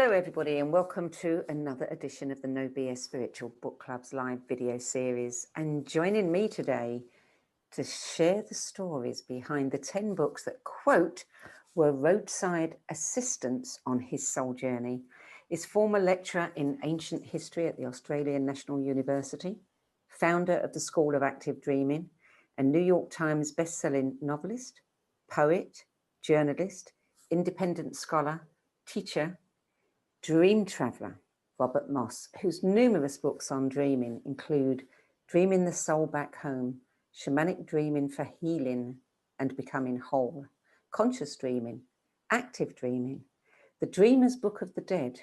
Hello everybody and welcome to another edition of the No BS Spiritual Book Club's live video series, and joining me today to share the stories behind the 10 books that, quote, were roadside assistants on his soul journey is former lecturer in ancient history at the Australian National University, founder of the School of Active Dreaming, a New York Times best-selling novelist, poet, journalist, independent scholar, teacher, dream traveller, Robert Moss, whose numerous books on dreaming include Dreaming the Soul Back Home, Shamanic Dreaming for Healing and Becoming Whole, Conscious Dreaming, Active Dreaming, The Dreamer's Book of the Dead,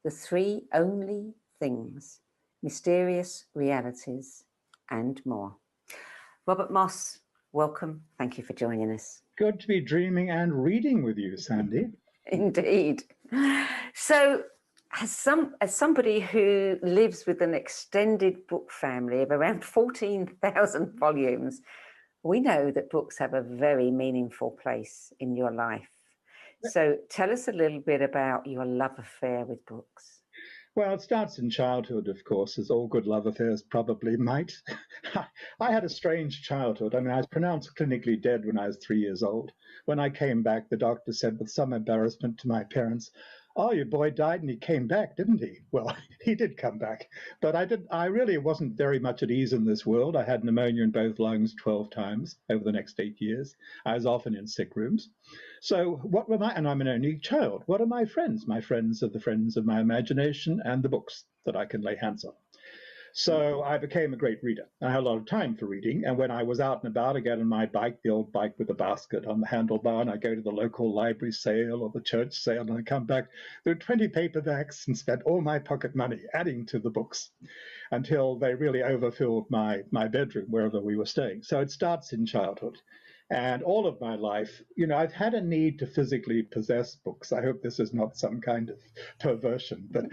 The Three Only Things, Mysterious Realities, and more. Robert Moss, welcome. Thank you for joining us. Good to be dreaming and reading with you, Sandy. Indeed. So, as somebody who lives with an extended book family of around 14,000 volumes, we know that books have a very meaningful place in your life. So tell us a little bit about your love affair with books. Well, it starts in childhood, of course, as all good love affairs probably might. I had a strange childhood. I mean, I was pronounced clinically dead when I was 3 years old. When I came back, the doctor said with some embarrassment to my parents, "Oh, your boy died and he came back, didn't he?" Well, he did come back, but I really wasn't very much at ease in this world. I had pneumonia in both lungs 12 times over the next 8 years. I was often in sick rooms. So what were and I'm an only child. What are my friends? My friends are the friends of my imagination and the books that I can lay hands on. So I became a great reader. I had a lot of time for reading. And when I was out and about, I get on my bike, the old bike with the basket on the handlebar, and I go to the local library sale or the church sale, and I come back. There were 20 paperbacks and spent all my pocket money adding to the books until they really overfilled my bedroom wherever we were staying. So it starts in childhood. And all of my life, I've had a need to physically possess books. I hope this is not some kind of perversion, but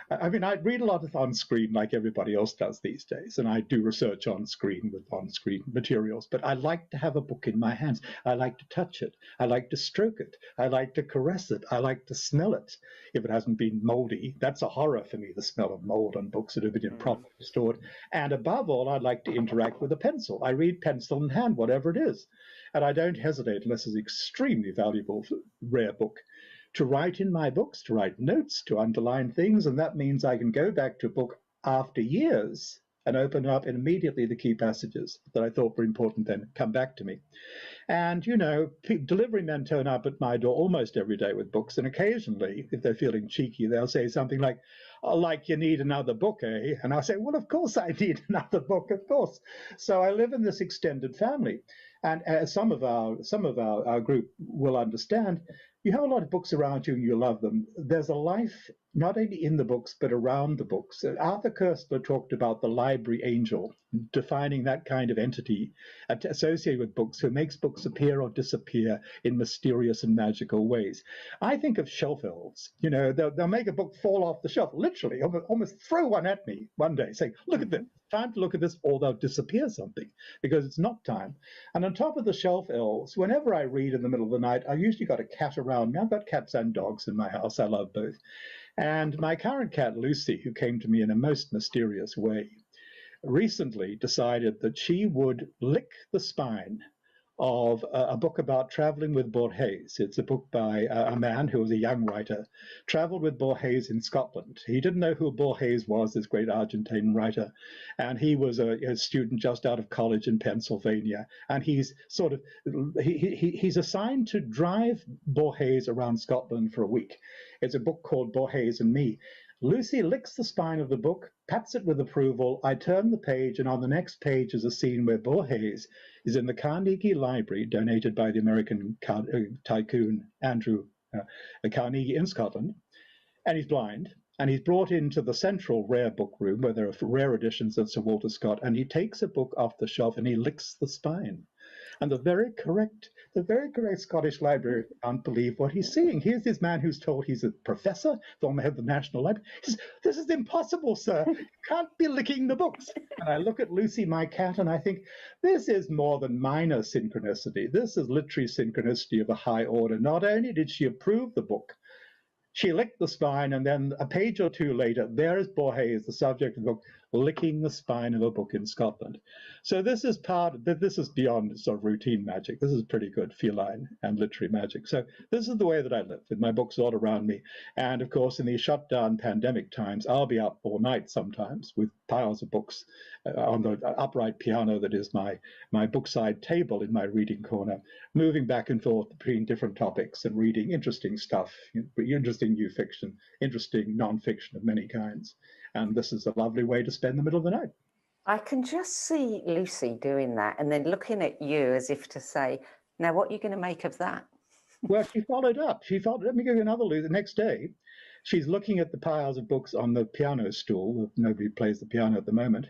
I mean, I read a lot on screen like everybody else does these days, and I do research on screen with on-screen materials, but I like to have a book in my hands. I like to touch it. I like to stroke it. I like to caress it. I like to smell it. If it hasn't been moldy, that's a horror for me, the smell of mold on books that have been improperly stored. And above all, I like to interact with a pencil. I read pencil in hand, whatever it is. And I don't hesitate, unless it's an extremely valuable, rare book, to write in my books, to write notes, to underline things. And that means I can go back to a book after years and open up immediately the key passages that I thought were important, then come back to me. And, delivery men turn up at my door almost every day with books. And occasionally, if they're feeling cheeky, they'll say something like, "Oh, like you need another book, eh?" And I'll say, "Well, of course I need another book, of course." So I live in this extended family. And as some of our group will understand, you have a lot of books around you and you love them. There's a life not only in the books, but around the books. Arthur Koestler talked about the library angel, defining that kind of entity associated with books who makes books appear or disappear in mysterious and magical ways. I think of shelf elves. They'll make a book fall off the shelf, literally, almost throw one at me one day, saying, "Look at this, time to look at this," or they'll disappear something because it's not time. And on top of the shelf elves, whenever I read in the middle of the night, I usually got a cat around me. I've got cats and dogs in my house. I love both. And my current cat, Lucy, who came to me in a most mysterious way, recently decided that she would lick the spine of a book about traveling with Borges. It's a book by a man who was a young writer, traveled with Borges in Scotland. He didn't know who Borges was, this great Argentine writer, and he was a student just out of college in Pennsylvania. And he's he's assigned to drive Borges around Scotland for a week. It's a book called Borges and Me. Lucy licks the spine of the book, pats it with approval. I turn the page, and on the next page is a scene where Borges is in the Carnegie Library, donated by the American tycoon Andrew Carnegie in Scotland, and he's blind. And he's brought into the central rare book room where there are rare editions of Sir Walter Scott, and he takes a book off the shelf and he licks the spine. And the very correct Scottish librarian can't believe what he's seeing. Here's this man who's told he's a professor, former head of the National Library. He says, "This is impossible, sir. You can't be licking the books." And I look at Lucy, my cat, and I think, this is more than minor synchronicity. This is literary synchronicity of a high order. Not only did she approve the book, She licked the spine, and then a page or two later, there is Borges, the subject of the book, licking the spine of a book in Scotland. So this is this is beyond sort of routine magic. This is pretty good feline and literary magic. So this is the way that I live, with my books all around me. And of course, in these shutdown pandemic times, I'll be up all night sometimes with piles of books on the upright piano that is my bookside table in my reading corner, moving back and forth between different topics and reading interesting stuff, interesting new fiction, interesting non-fiction of many kinds. And this is a lovely way to spend the middle of the night. I can just see Lucy doing that and then looking at you as if to say, now what are you going to make of that? Well, she followed up. Let me give you another clue. The next day, she's looking at the piles of books on the piano stool. Nobody plays the piano at the moment.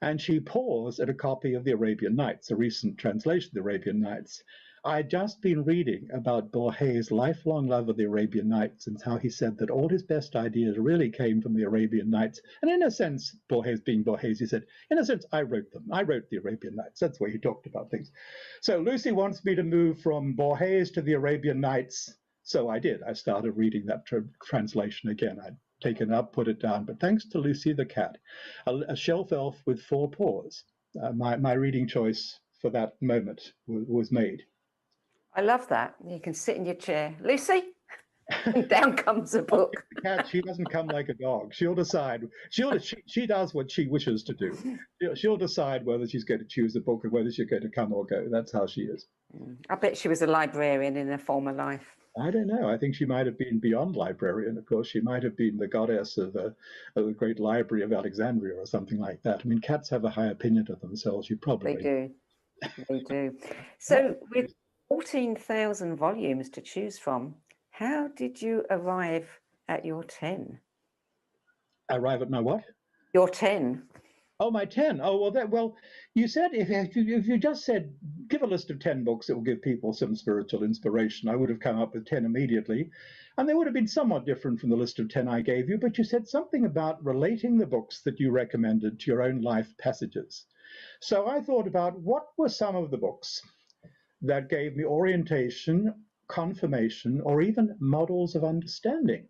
And she paused at a copy of the Arabian Nights, a recent translation of the Arabian Nights. I had just been reading about Borges' lifelong love of the Arabian Nights and how he said that all his best ideas really came from the Arabian Nights. And in a sense, Borges being Borges, he said, in a sense, I wrote them. I wrote the Arabian Nights. That's the way he talked about things. So Lucy wants me to move from Borges to the Arabian Nights. So I did. I started reading that translation again. I'd taken it up, put it down. But thanks to Lucy the cat, a shelf elf with 4 paws, my reading choice for that moment was made. I love that. You can sit in your chair. Lucy, and down comes a book. The cat, she doesn't come like a dog. She'll decide. She does what she wishes to do. She'll decide whether she's going to choose a book or whether she's going to come or go. That's how she is. I bet she was a librarian in her former life. I don't know. I think she might have been beyond librarian. Of course, she might have been the goddess of the great library of Alexandria or something like that. I mean, cats have a high opinion of themselves. You probably do. They do. So with 14,000 volumes to choose from, how did you arrive at your 10? Arrive at my what? Your 10. Oh, my 10. Oh, well, you said if you just said, give a list of 10 books that will give people some spiritual inspiration, I would have come up with 10 immediately. And they would have been somewhat different from the list of 10 I gave you, but you said something about relating the books that you recommended to your own life passages. So I thought about what were some of the books that gave me orientation, confirmation, or even models of understanding.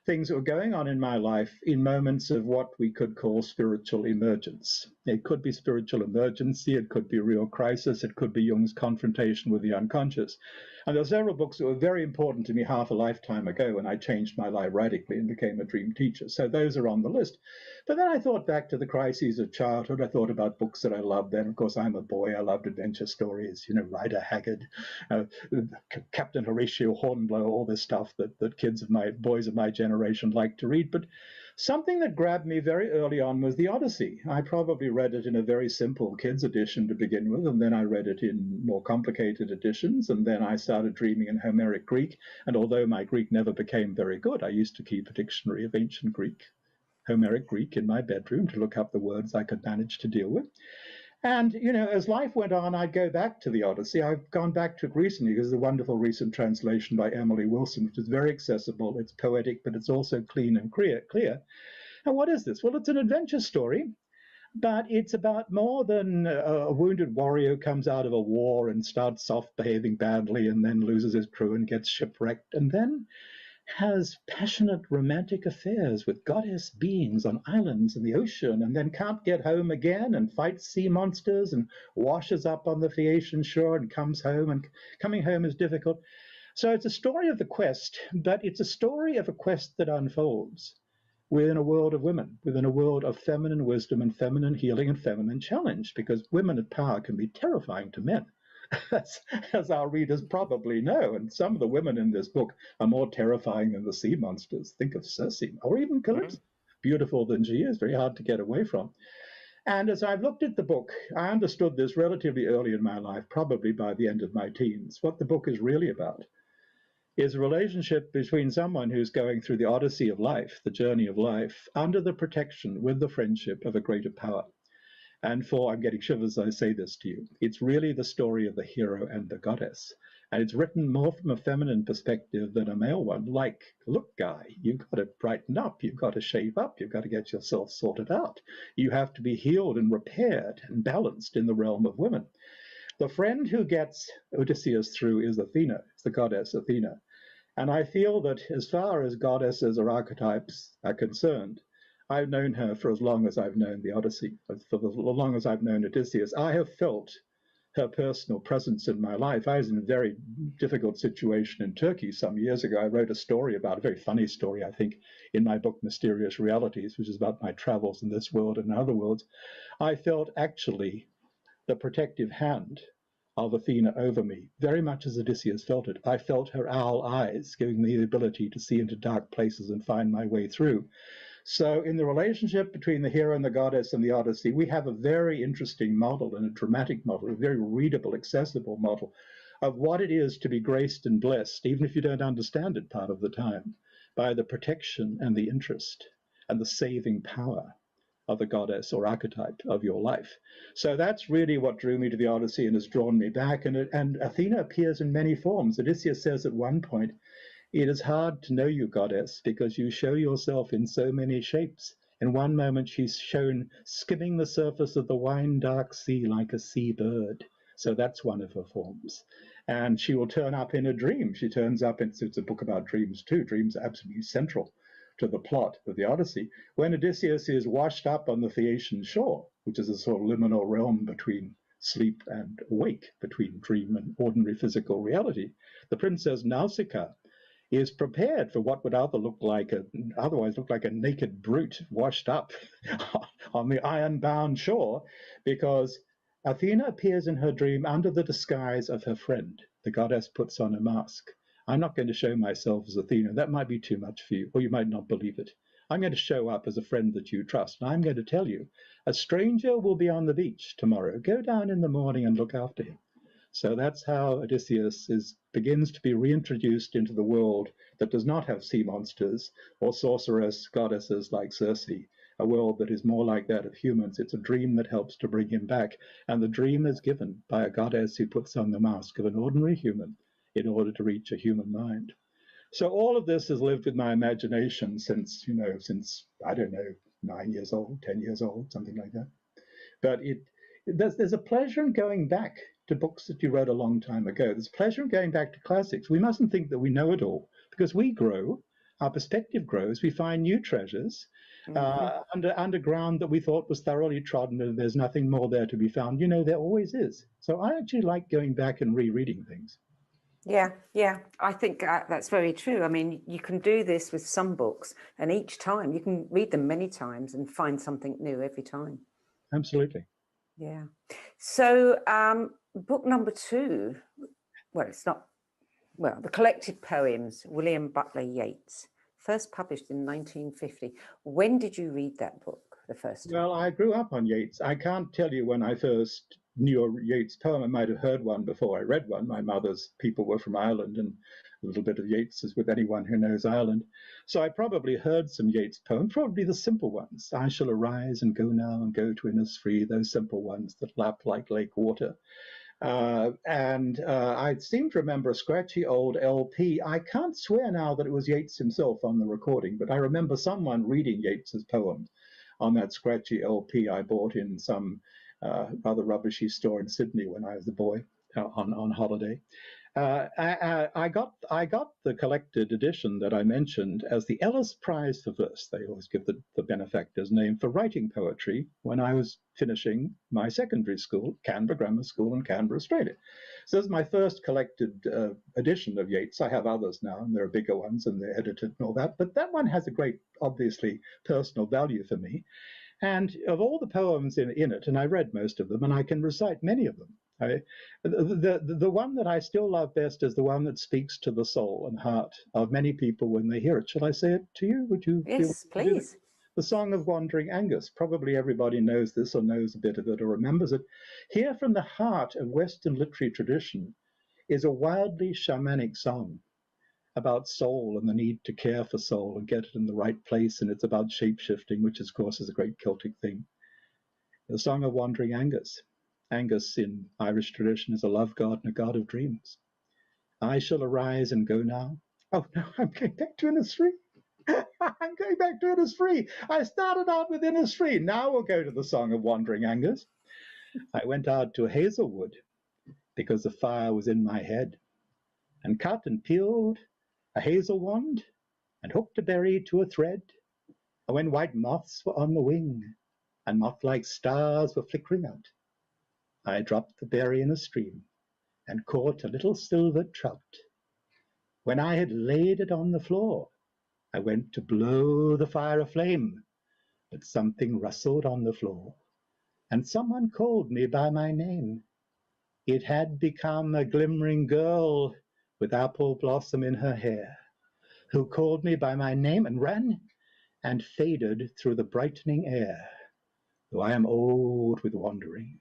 Things that were going on in my life in moments of what we could call spiritual emergence. It could be spiritual emergency, it could be a real crisis, it could be Jung's confrontation with the unconscious. And there are several books that were very important to me half a lifetime ago when I changed my life radically and became a dream teacher. So those are on the list. But then I thought back to the crises of childhood. I thought about books that I loved then. Of course, I'm a boy. I loved adventure stories, Rider Haggard, Captain Horatio Hornblower, all this stuff that boys of my generation liked to read. But something that grabbed me very early on was the Odyssey. I probably read it in a very simple kids edition to begin with, and then I read it in more complicated editions, and then I started dreaming in Homeric Greek. And although my Greek never became very good, I used to keep a dictionary of ancient Greek, Homeric Greek, in my bedroom to look up the words I could manage to deal with. And, as life went on, I'd go back to the Odyssey. I've gone back to it recently because of the wonderful recent translation by Emily Wilson, which is very accessible. It's poetic, but it's also clean and clear. And what is this? Well, it's an adventure story, but it's about more than a wounded warrior who comes out of a war and starts off behaving badly and then loses his crew and gets shipwrecked and then has passionate romantic affairs with goddess beings on islands in the ocean and then can't get home again and fights sea monsters and washes up on the Phaeacian shore and comes home, and coming home is difficult. So it's a story of the quest, but it's a story of a quest that unfolds within a world of women, within a world of feminine wisdom and feminine healing and feminine challenge, because women at power can be terrifying to men. As our readers probably know. And some of the women in this book are more terrifying than the sea monsters. Think of Circe, or even Calypso. Beautiful than she is, very hard to get away from. And as I've looked at the book, I understood this relatively early in my life, probably by the end of my teens. What the book is really about is a relationship between someone who's going through the odyssey of life, the journey of life, under the protection, with the friendship of a greater power. And I'm getting shivers as I say this to you, it's really the story of the hero and the goddess. And it's written more from a feminine perspective than a male one. Like, look, guy, you've got to brighten up, you've got to shape up, you've got to get yourself sorted out. You have to be healed and repaired and balanced in the realm of women. The friend who gets Odysseus through is Athena, it's the goddess Athena. And I feel that as far as goddesses or archetypes are concerned, I've known her for as long as I've known the Odyssey, for as long as I've known Odysseus. I have felt her personal presence in my life. I was in a very difficult situation in Turkey some years ago. I wrote a story about, a very funny story, I think, in my book, Mysterious Realities, which is about my travels in this world and other worlds. I felt actually the protective hand of Athena over me, very much as Odysseus felt it. I felt her owl eyes giving me the ability to see into dark places and find my way through. So in the relationship between the hero and the goddess in the Odyssey, we have a very interesting model and a dramatic model, a very readable, accessible model of what it is to be graced and blessed, even if you don't understand it part of the time, by the protection and the interest and the saving power of the goddess or archetype of your life. So that's really what drew me to the Odyssey and has drawn me back. And Athena appears in many forms. Odysseus says at one point, "It is hard to know you, goddess, because you show yourself in so many shapes. In one moment, she's shown skimming the surface of the wine-dark sea like a sea bird." So that's one of her forms. And she will turn up in a dream. She turns up, it's a book about dreams too. Dreams are absolutely central to the plot of the Odyssey. When Odysseus is washed up on the Phaeacian shore, which is a sort of liminal realm between sleep and awake, between dream and ordinary physical reality, the princess Nausicaa is prepared for what would otherwise look like a naked brute washed up on the iron-bound shore, because Athena appears in her dream under the disguise of her friend. The goddess puts on a mask. I'm not going to show myself as Athena. That might be too much for you, or you might not believe it. I'm going to show up as a friend that you trust, and I'm going to tell you, a stranger will be on the beach tomorrow. Go down in the morning and look after him. So that's how Odysseus begins to be reintroduced into the world that does not have sea monsters or sorceress goddesses like Circe, a world that is more like that of humans. It's a dream that helps to bring him back, and the dream is given by a goddess who puts on the mask of an ordinary human in order to reach a human mind. So all of this has lived with my imagination since, I don't know, 9 years old, 10 years old, something like that. But there's a pleasure in going back to books that you wrote a long time ago. There's a pleasure in going back to classics. We mustn't think that we know it all, because we grow, our perspective grows, we find new treasures underground that we thought was thoroughly trodden, and there's nothing more there to be found. There always is. So I actually like going back and rereading things. Yeah, I think that's very true. I mean, you can do this with some books, and each time you can read them many times and find something new every time. Absolutely. Yeah. So book number 2, the collected poems, William Butler Yeats, first published in 1950. When did you read that book the first time? Well, I grew up on Yeats. I can't tell you when I first knew a Yeats poem. I might have heard one before I read one. My mother's people were from Ireland, and a little bit of Yeats is with anyone who knows Ireland. So I probably heard some Yeats poems, probably the simple ones. "I shall arise and go now and go to Innisfree," those simple ones that lap like lake water. I seem to remember a scratchy old LP. I can't swear now that it was Yeats himself on the recording, but I remember someone reading Yeats's poems on that scratchy LP I bought in some rather rubbishy store in Sydney when I was a boy on holiday. I got the collected edition that I mentioned as the Ellis Prize for Verse. They always give the benefactor's name for writing poetry when I was finishing my secondary school, Canberra Grammar School in Canberra, Australia. So this is my first collected edition of Yeats. I have others now, and there are bigger ones, and they're edited and all that. But that one has a great, obviously, personal value for me. And of all the poems in it, and I read most of them, and I can recite many of them, the one that I still love best is the one that speaks to the soul and heart of many people when they hear it. Shall I say it to you? Would you? Yes, please. The Song of Wandering Angus. Probably everybody knows this or knows a bit of it or remembers it. Here from the heart of Western literary tradition is a wildly shamanic song about soul and the need to care for soul and get it in the right place. And it's about shape-shifting, which, of course, is a great Celtic thing. The Song of Wandering Angus. Angus in Irish tradition is a love god and a god of dreams. "I shall arise and go now." Oh, no, I'm going back to Innisfree. I'm going back to Innisfree. I started out with Innisfree. Now we'll go to the Song of Wandering Angus. "I went out to Hazelwood because the fire was in my head, and cut and peeled a hazel wand, and hooked a berry to a thread. And when white moths were on the wing, and moth-like stars were flickering out, I dropped the berry in a stream, and caught a little silver trout. When I had laid it on the floor, I went to blow the fire aflame, but something rustled on the floor, and someone called me by my name. It had become a glimmering girl with apple blossom in her hair, who called me by my name and ran and faded through the brightening air. Though I am old with wandering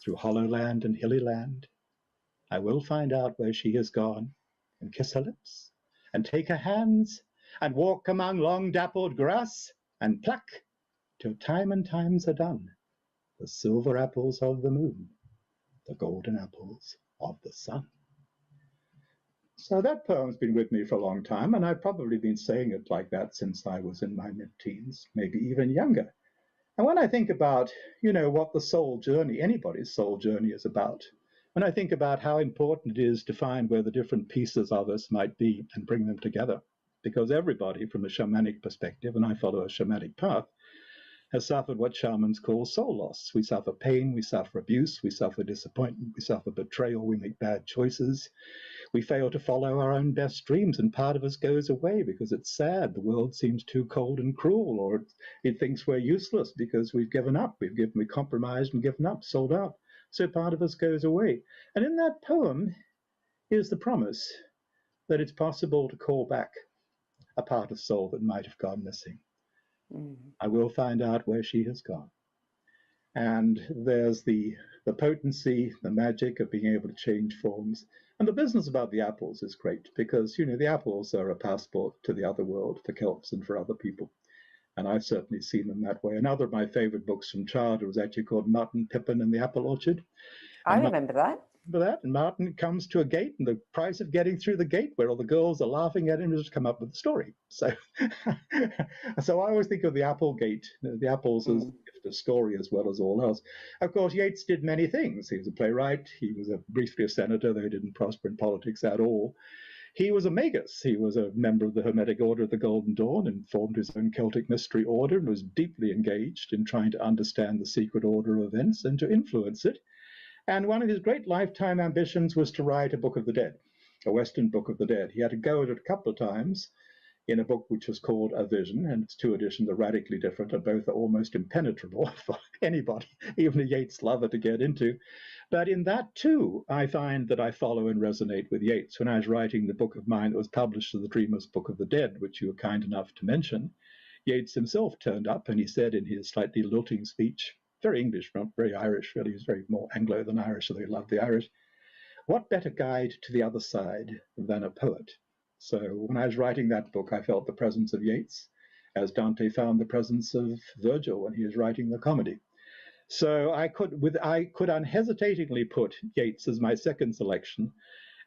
through hollow land and hilly land, I will find out where she has gone, and kiss her lips, and take her hands, and walk among long dappled grass, and pluck, till time and times are done, the silver apples of the moon, the golden apples of the sun. So that poem's been with me for a long time, and I've probably been saying it like that since I was in my mid-teens, maybe even younger. And when I think about, what the soul journey, anybody's soul journey is about, when I think about how important it is to find where the different pieces of us might be and bring them together, because everybody from a shamanic perspective, and I follow a shamanic path, has suffered what shamans call soul loss. We suffer pain, we suffer abuse, we suffer disappointment, we suffer betrayal, we make bad choices. We fail to follow our own best dreams, and part of us goes away because it's sad. The world seems too cold and cruel, or it thinks we're useless because we've given up. We compromised and given up, sold out. So part of us goes away. And in that poem is the promise that it's possible to call back a part of soul that might have gone missing. I will find out where she has gone. And there's the potency, the magic of being able to change forms. And the business about the apples is great because, the apples are a passport to the other world for Celts and for other people. And I've certainly seen them that way. Another of my favorite books from childhood was actually called Martin Pippin and the Apple Orchard. I remember that. And Martin comes to a gate, and the price of getting through the gate where all the girls are laughing at him is to come up with a story. So so I always think of the apple gate, the apples as a gift of story as well as all else. Of course, Yeats did many things. He was a playwright. He was briefly a senator, though he didn't prosper in politics at all. He was a magus. He was a member of the Hermetic Order of the Golden Dawn and formed his own Celtic mystery order and was deeply engaged in trying to understand the secret order of events and to influence it. And one of his great lifetime ambitions was to write a Book of the Dead, a Western Book of the Dead. He had to go at it a couple of times in a book which was called A Vision, and its two editions are radically different, and both are almost impenetrable for anybody, even a Yeats lover, to get into. But in that, too, I find that I follow and resonate with Yeats. When I was writing the book of mine that was published as the Dreamer's Book of the Dead, which you were kind enough to mention, Yeats himself turned up, and he said in his slightly lilting speech, very English, not very Irish, really. He's very more Anglo than Irish, although he loved the Irish. What better guide to the other side than a poet? So when I was writing that book, I felt the presence of Yeats, as Dante found the presence of Virgil when he was writing the comedy. So I could unhesitatingly put Yeats as my second selection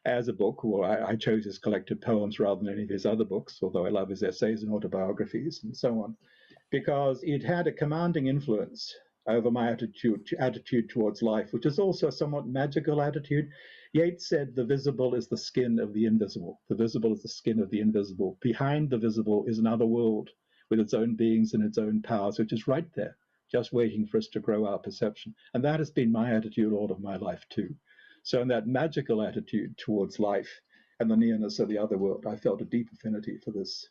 as a book, or I chose his collected poems rather than any of his other books, although I love his essays and autobiographies and so on, because it had a commanding influence over my attitude towards life, which is also a somewhat magical attitude. Yeats said the visible is the skin of the invisible. The visible is the skin of the invisible. Behind the visible is another world with its own beings and its own powers, which is right there, just waiting for us to grow our perception. And that has been my attitude all of my life too. So in that magical attitude towards life and the nearness of the other world, I felt a deep affinity for this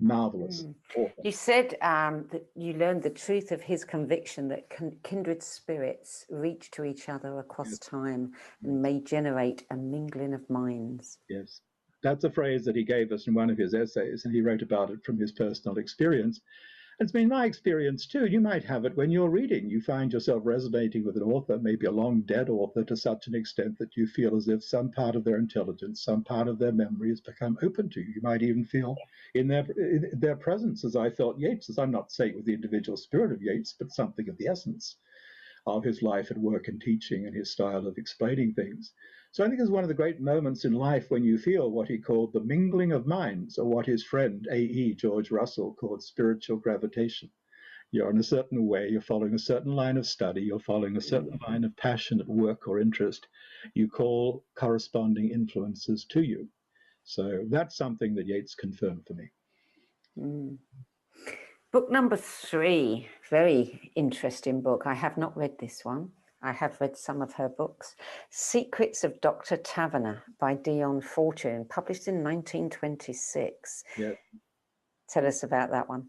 marvelous author. You said that you learned the truth of his conviction that kindred spirits reach to each other across time and may generate a mingling of minds. Yes, that's a phrase that he gave us in one of his essays, and he wrote about it from his personal experience. It's been my experience too. You might have it when you're reading. You find yourself resonating with an author, maybe a long dead author, to such an extent that you feel as if some part of their intelligence, some part of their memory has become open to you. You might even feel in their presence, as I felt Yeats, as I'm not saying with the individual spirit of Yeats, but something of the essence of his life and work and teaching and his style of explaining things. So I think it's one of the great moments in life when you feel what he called the mingling of minds, or what his friend A.E. George Russell called spiritual gravitation. You're in a certain way, you're following a certain line of study, you're following a certain line of passionate work or interest. You call corresponding influences to you. So that's something that Yeats confirmed for me. Mm. Book number 3, very interesting book. I have not read this one. I have read some of her books. Secrets of Dr. Taverner by Dion Fortune, published in 1926. Yeah. Tell us about that one.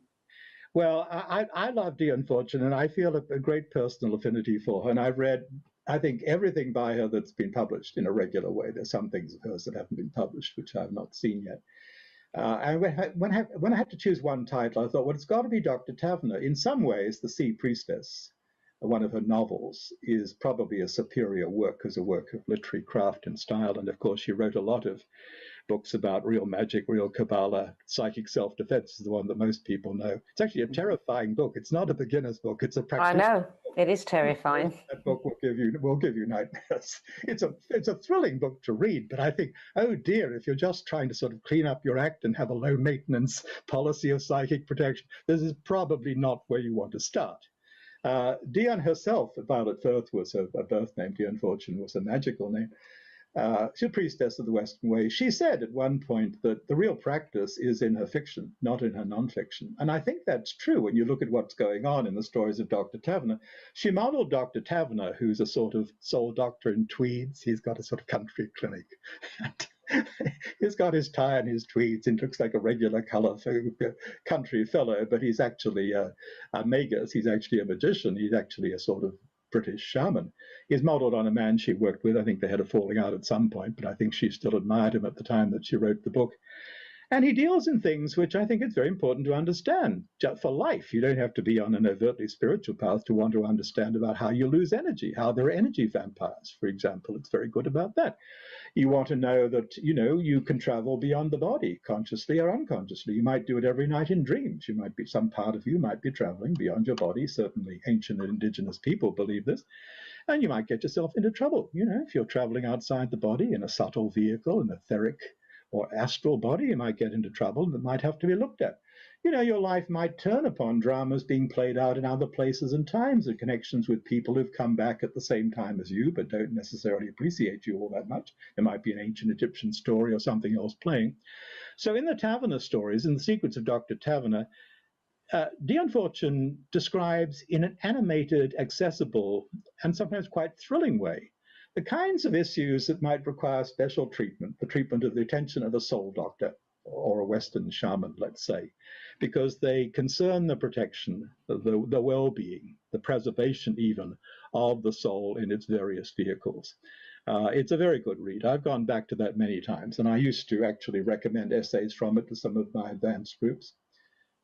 Well, I love Dion Fortune, and I feel a great personal affinity for her. And I've read, I think, everything by her that's been published in a regular way. There's some things of hers that haven't been published, which I've not seen yet. And when I had to choose one title, I thought, well, it's got to be Dr. Taverner. In some ways, The Sea Priestess, one of her novels, is probably a superior work as a work of literary craft and style. And of course, she wrote a lot of books about real magic, real Kabbalah. Psychic Self-Defense is the one that most people know. It's actually a terrifying book. It's not a beginner's book. It's a practitioner. I know. It is terrifying. That book will give you nightmares. It's a thrilling book to read, but I think, oh dear, if you're just trying to sort of clean up your act and have a low maintenance policy of psychic protection, this is probably not where you want to start. Dion herself, Violet Firth was her birth name. Dion Fortune was a magical name. She's a priestess of the Western way. She said at one point that the real practice is in her fiction, not in her nonfiction. And I think that's true when you look at what's going on in the stories of Dr. Taverner. She modeled Dr. Taverner, who's a sort of soul doctor in tweeds. He's got a sort of country clinic. He's got his tie and his tweeds, and looks like a regular color for a country fellow, but he's actually a magus. He's actually a magician. He's actually a sort of British shaman. He's modeled on a man she worked with. I think they had a falling out at some point, but I think she still admired him at the time that she wrote the book. And he deals in things which I think it's very important to understand. Just for life, you don't have to be on an overtly spiritual path to want to understand about how you lose energy, how there are energy vampires, for example. It's very good about that. You want to know that, you can travel beyond the body, consciously or unconsciously. You might do it every night in dreams. Some part of you might be traveling beyond your body. Certainly ancient and indigenous people believe this. And you might get yourself into trouble, if you're traveling outside the body in a subtle vehicle, an etheric or astral body, you might get into trouble that might have to be looked at. Your life might turn upon dramas being played out in other places and times, and connections with people who've come back at the same time as you, but don't necessarily appreciate you all that much. There might be an ancient Egyptian story or something else playing. So in the Taverner stories, in the Secrets of Dr. Taverner, Dion Fortune describes in an animated, accessible, and sometimes quite thrilling way the kinds of issues that might require special treatment, the treatment of the attention of a soul doctor or a Western shaman, let's say, because they concern the protection, the well-being, the preservation even of the soul in its various vehicles. It's a very good read. I've gone back to that many times, and I used to actually recommend essays from it to some of my advanced groups.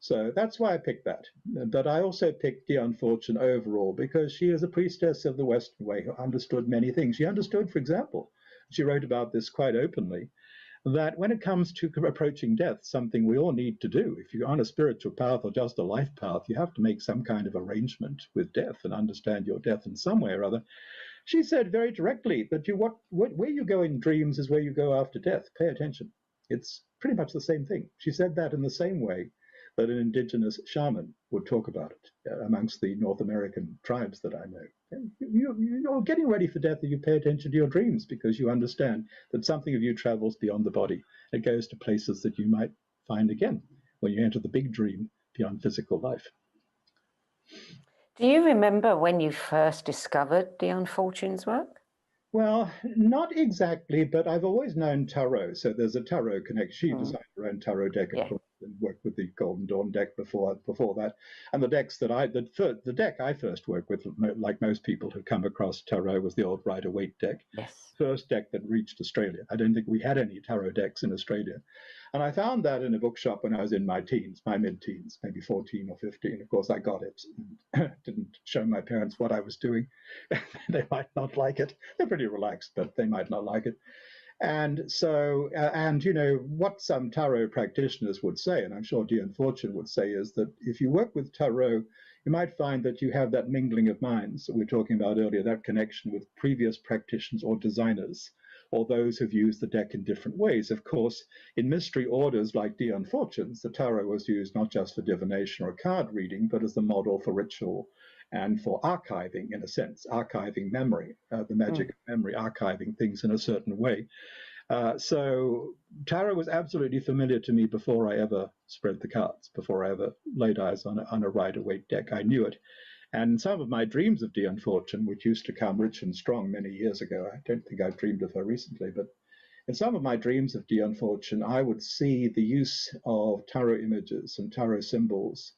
So that's why I picked that. But I also picked Dion Fortune overall because she is a priestess of the Western way who understood many things. She understood, for example, she wrote about this quite openly, that when it comes to approaching death, something we all need to do, if you're on a spiritual path or just a life path, you have to make some kind of arrangement with death and understand your death in some way or other. She said very directly that where you go in dreams is where you go after death. Pay attention. It's pretty much the same thing. She said that in the same way that an indigenous shaman would talk about it amongst the North American tribes that I know. You're getting ready for death and you pay attention to your dreams because you understand that something of you travels beyond the body. It goes to places that you might find again when you enter the big dream beyond physical life. Do you remember when you first discovered Dion Fortune's work? Well, not exactly, but I've always known tarot. So there's a tarot connection. She designed her own tarot deck, of course, and worked with the Golden Dawn deck before that. And the deck I first worked with, like most people who come across tarot, was the old Rider-Waite deck. Yes. First deck that reached Australia. I don't think we had any tarot decks in Australia. And I found that in a bookshop when I was in my mid-teens, maybe 14 or 15. Of course, I got it and didn't show my parents what I was doing. They might not like it. They're pretty relaxed, but they might not like it. And so, what some tarot practitioners would say, and I'm sure Dion Fortune would say, is that if you work with tarot, you might find that you have that mingling of minds that we were talking about earlier, that connection with previous practitioners or designers, or those who've used the deck in different ways. Of course, in mystery orders like Dion Fortune's, the tarot was used not just for divination or card reading, but as the model for ritual and for archiving, in a sense, archiving memory, the magic of memory, archiving things in a certain way. So tarot was absolutely familiar to me before I ever spread the cards, before I ever laid eyes on a Rider-Waite deck. I knew it. And some of my dreams of Dion Fortune, which used to come rich and strong many years ago, I don't think I've dreamed of her recently, but in some of my dreams of Dion Fortune, I would see the use of tarot images and tarot symbols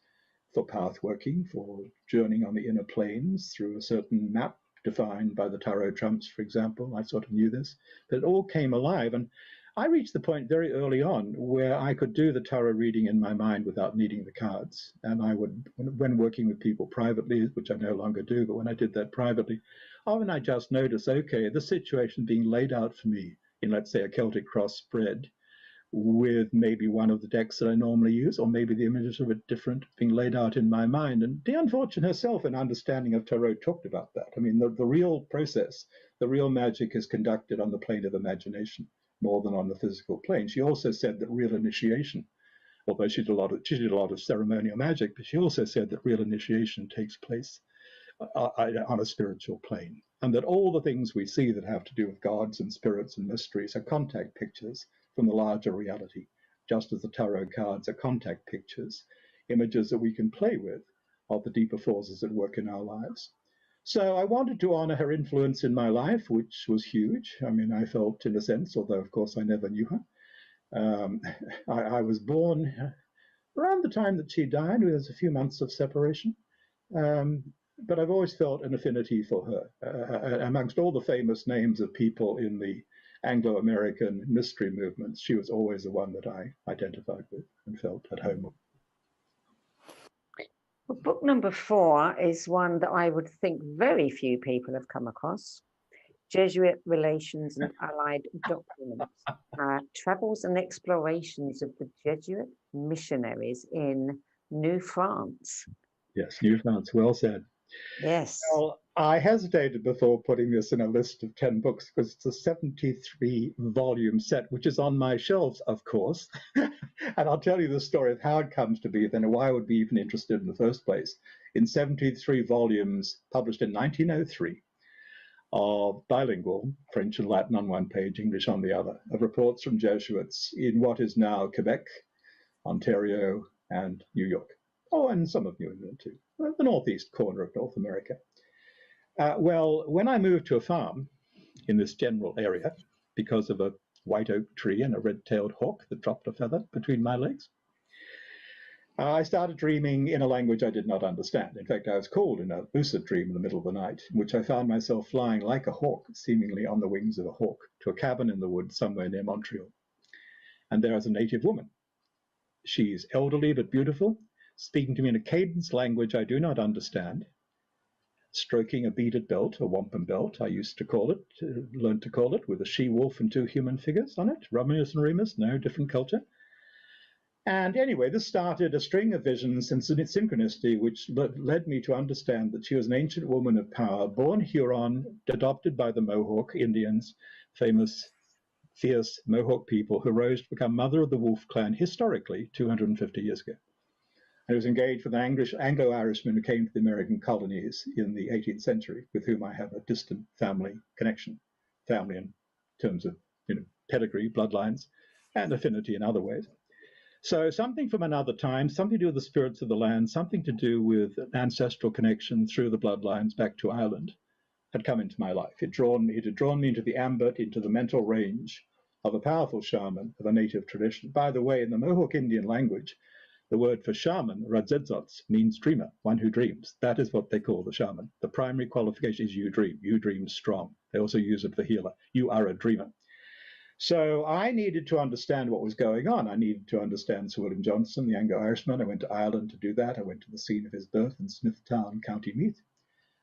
for path working, for journeying on the inner planes through a certain map defined by the tarot trumps, for example. I sort of knew this, but it all came alive. And I reached the point very early on where I could do the tarot reading in my mind without needing the cards. And I would, when working with people privately, which I no longer do, but when I did that privately, often I just noticed, okay, this situation being laid out for me in, let's say, a Celtic cross spread, with maybe one of the decks that I normally use, or maybe the images of it different being laid out in my mind. And Dion Fortune herself, in Understanding of Tarot, talked about that. I mean, the real process, the real magic is conducted on the plane of imagination more than on the physical plane. She also said that real initiation, although she did a lot of ceremonial magic, but she also said that real initiation takes place on a spiritual plane, and that all the things we see that have to do with gods and spirits and mysteries are contact pictures from the larger reality, just as the tarot cards are contact pictures, images that we can play with of the deeper forces at work in our lives. So I wanted to honor her influence in my life, which was huge. I mean, I felt, in a sense, although of course I never knew her, I was born around the time that she died. There was a few months of separation. But I've always felt an affinity for her. Amongst all the famous names of people in the Anglo-American mystery movements, she was always the one that I identified with and felt at home with. Well, book number 4 is one that I would think very few people have come across. Jesuit Relations and Allied Documents, Travels and Explorations of the Jesuit Missionaries in New France. Yes, New France, well said. Yes. Well, I hesitated before putting this in a list of 10 books because it's a 73-volume set, which is on my shelves, of course. And I'll tell you the story of how it comes to be, then why I would be even interested in the first place. In 73 volumes, published in 1903, of bilingual, French and Latin on one page, English on the other, of reports from Jesuits in what is now Quebec, Ontario, and New York. Oh, and some of New England too, the northeast corner of North America. Well, when I moved to a farm in this general area, because of a white oak tree and a red-tailed hawk that dropped a feather between my legs, I started dreaming in a language I did not understand. In fact, I was called in a lucid dream in the middle of the night, in which I found myself flying like a hawk, seemingly on the wings of a hawk, to a cabin in the woods somewhere near Montreal. And there is a native woman. She's elderly but beautiful, speaking to me in a cadence language I do not understand, stroking a beaded belt, a wampum belt, I used to call it, learned to call it, with a she-wolf and 2 human figures on it, Romulus and Remus, no, different culture. And anyway, this started a string of visions and synchronicity, which led me to understand that she was an ancient woman of power, born Huron, adopted by the Mohawk Indians, famous, fierce Mohawk people who rose to become mother of the Wolf clan historically 250 years ago. I was engaged with an Anglo-Irishman who came to the American colonies in the 18th century, with whom I have a distant family connection, family in terms of pedigree, bloodlines, and affinity in other ways. So something from another time, something to do with the spirits of the land, something to do with an ancestral connection through the bloodlines back to Ireland, had come into my life. It had drawn me into the ambit, into the mental range of a powerful shaman of a native tradition. By the way, in the Mohawk Indian language, the word for shaman, radzetzots, means dreamer, one who dreams. That is what they call the shaman. The primary qualification is you dream strong. They also use it for healer. You are a dreamer. So I needed to understand what was going on. I needed to understand Sir William Johnson, the Anglo-Irishman. I went to Ireland to do that. I went to the scene of his birth in Smithtown, County Meath.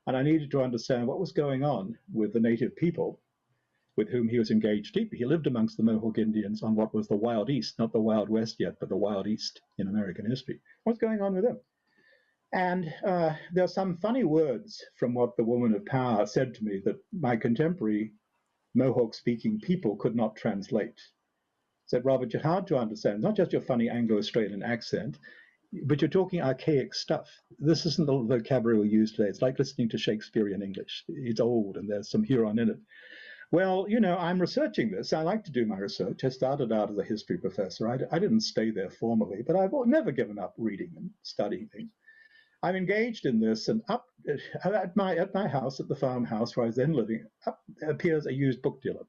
And I needed to understand what was going on with the native people with whom he was engaged deeply. He lived amongst the Mohawk Indians on what was the Wild East, not the Wild West yet, but the Wild East in American history. What's going on with them? And there are some funny words from what the woman of power said to me that my contemporary Mohawk-speaking people could not translate. Said, Robert, you're hard to understand, not just your funny Anglo-Australian accent, but you're talking archaic stuff. This isn't the vocabulary we use today. It's like listening to Shakespearean English. It's old and there's some Huron in it. Well, I'm researching this. I like to do my research. I started out as a history professor. I didn't stay there formally, but I've never given up reading and studying things. I'm engaged in this, and up at my house, at the farmhouse where I was then living, up appears a used book dealer.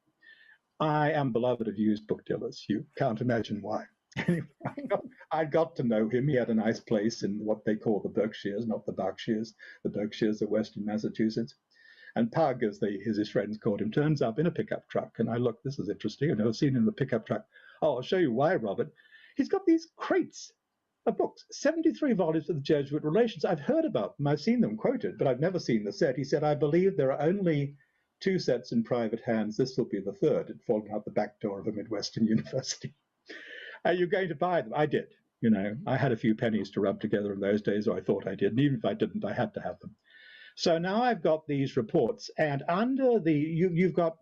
I am beloved of used book dealers. You can't imagine why. Anyway, I got to know him. He had a nice place in what they call the Berkshires, not the Berkshires. The Berkshires are western Massachusetts. And Pug, as his friends called him, turns up in a pickup truck. And I look, this is interesting. I've never seen him in the pickup truck. Oh, I'll show you why, Robert. He's got these crates of books, 73 volumes of the Jesuit Relations. I've heard about them. I've seen them quoted, but I've never seen the set. He said, I believe there are only 2 sets in private hands. This will be the third. It fallen out the back door of a Midwestern university. Are you going to buy them? I did. I had a few pennies to rub together in those days, or I thought I did. And even if I didn't, I had to have them. So now I've got these reports, and under you've got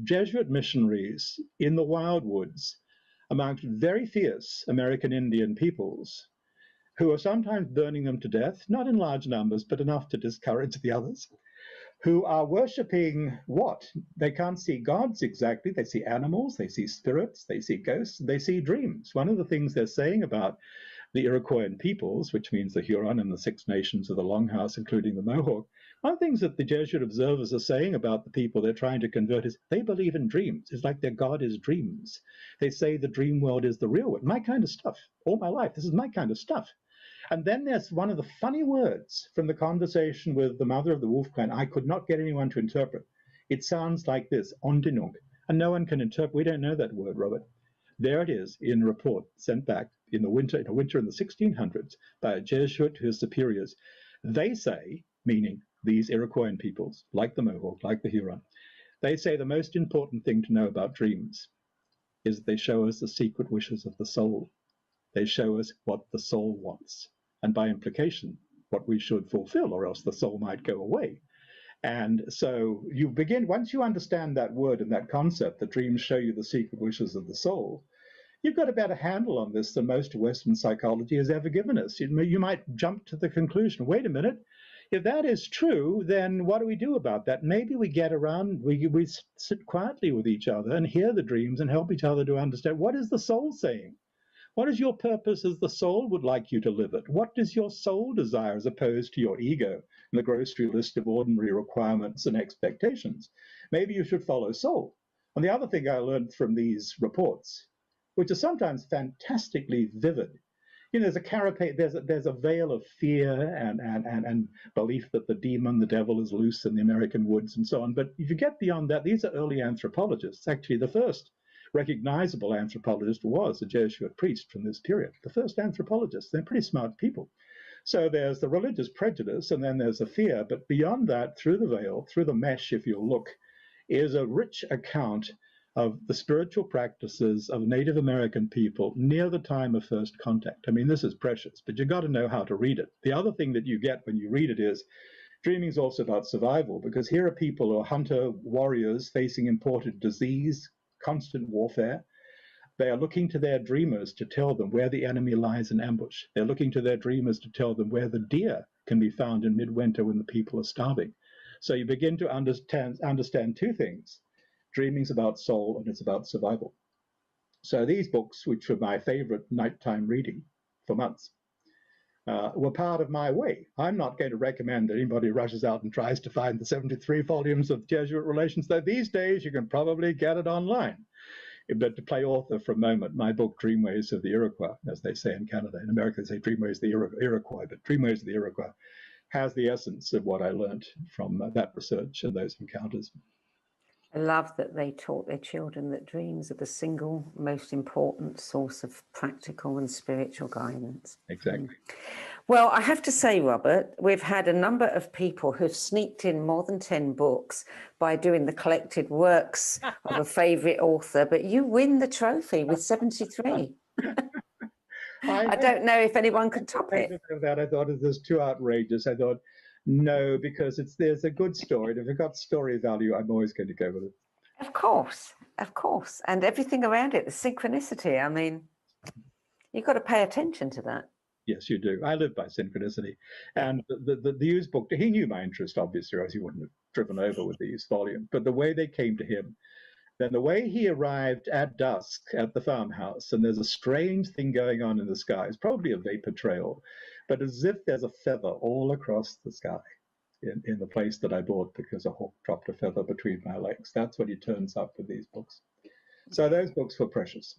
Jesuit missionaries in the wildwoods amongst very fierce American Indian peoples who are sometimes burning them to death, not in large numbers, but enough to discourage the others, who are worshipping what? They can't see gods exactly. They see animals, they see spirits, they see ghosts, they see dreams. One of the things they're saying about the Iroquoian peoples, which means the Huron and the 6 nations of the Longhouse, including the Mohawk, one of the things that the Jesuit observers are saying about the people they're trying to convert is they believe in dreams. It's like their God is dreams. They say the dream world is the real world. My kind of stuff. All my life, this is my kind of stuff. And then there's one of the funny words from the conversation with the mother of the Wolf Clan. I could not get anyone to interpret. It sounds like this, ondinunk. And no one can interpret. We don't know that word, Robert. There it is in a report sent back in a winter in the 1600s by a Jesuit to his superiors. They say, meaning these Iroquoian peoples, like the Mohawk, like the Huron, they say the most important thing to know about dreams is that they show us the secret wishes of the soul. They show us what the soul wants, and by implication, what we should fulfill, or else the soul might go away. And so you begin, once you understand that word and that concept, that dreams show you the secret wishes of the soul, you've got a better handle on this than most Western psychology has ever given us. You might jump to the conclusion, wait a minute, if that is true, then what do we do about that? Maybe we get around, we sit quietly with each other and hear the dreams and help each other to understand, what is the soul saying? What is your purpose as the soul would like you to live it? What does your soul desire as opposed to your ego and the grocery list of ordinary requirements and expectations? Maybe you should follow soul. And the other thing I learned from these reports, which are sometimes fantastically vivid, there's a carapace, there's a veil of fear and belief that the demon, the devil is loose in the American woods and so on. But if you get beyond that, these are early anthropologists. Actually, the first recognizable anthropologist was a Jesuit priest from this period. The first anthropologists, they're pretty smart people. So there's the religious prejudice, and then there's the fear. But beyond that, through the veil, through the mesh, if you look, is a rich account of the spiritual practices of Native American people near the time of first contact. I mean, this is precious, but you've got to know how to read it. The other thing that you get when you read it is dreaming is also about survival, because here are people who are hunter warriors facing imported disease, constant warfare. They are looking to their dreamers to tell them where the enemy lies in ambush. They're looking to their dreamers to tell them where the deer can be found in midwinter when the people are starving. So you begin to understand 2 things. Dreaming's about soul and it's about survival. So these books, which were my favorite nighttime reading for months, were part of my way. I'm not going to recommend that anybody rushes out and tries to find the 73 volumes of Jesuit Relations, though these days you can probably get it online. But to play author for a moment, my book, Dreamways of the Iroquois, as they say in Canada. In America, they say Dreamways of the Iroquois, but Dreamways of the Iroquois has the essence of what I learned from that research and those encounters. I love that they taught their children that dreams are the single most important source of practical and spiritual guidance. Exactly. Well, I have to say, Robert, we've had a number of people who've sneaked in more than 10 books by doing the collected works of a favourite author, but you win the trophy with 73. I don't know if anyone could top it. I thought it was too outrageous. I thought, no, because there's a good story. If it's got story value, I'm always going to go with it. Of course. And everything around it, the synchronicity. I mean, you've got to pay attention to that. Yes, you do. I live by synchronicity. And the Hughes book, he knew my interest, obviously, or else he wouldn't have driven over with these volumes. But the way they came to him, then the way he arrived at dusk at the farmhouse, and there's a strange thing going on in the sky. It's probably a vapor trail, but as if there's a feather all across the sky in the place that I bought because a hawk dropped a feather between my legs. That's when he turns up with these books. So those books were precious.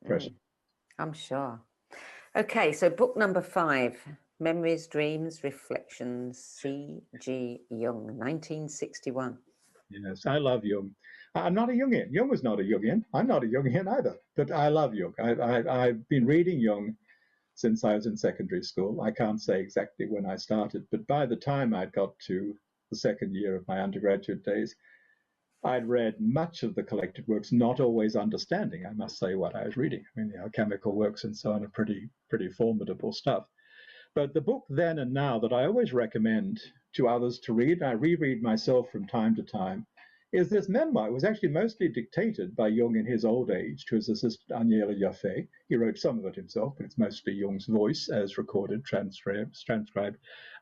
Precious. I'm sure. Okay, so book number 5, Memories, Dreams, Reflections, C.G. Jung, 1961. Yes, I love Jung. I'm not a Jungian. Jung was not a Jungian. I'm not a Jungian either, but I love Jung. I've been reading Jung since I was in secondary school. I can't say exactly when I started, but by the time I got to the second year of my undergraduate days, I'd read much of the collected works, not always understanding, I must say, what I was reading. I mean, the alchemical works and so on are pretty formidable stuff. But the book then and now that I always recommend to others to read, I reread myself from time to time, is this memoir. It was actually mostly dictated by Jung in his old age to his assistant Agnella Jaffe. He wrote some of it himself, but it's mostly Jung's voice as recorded, transcribed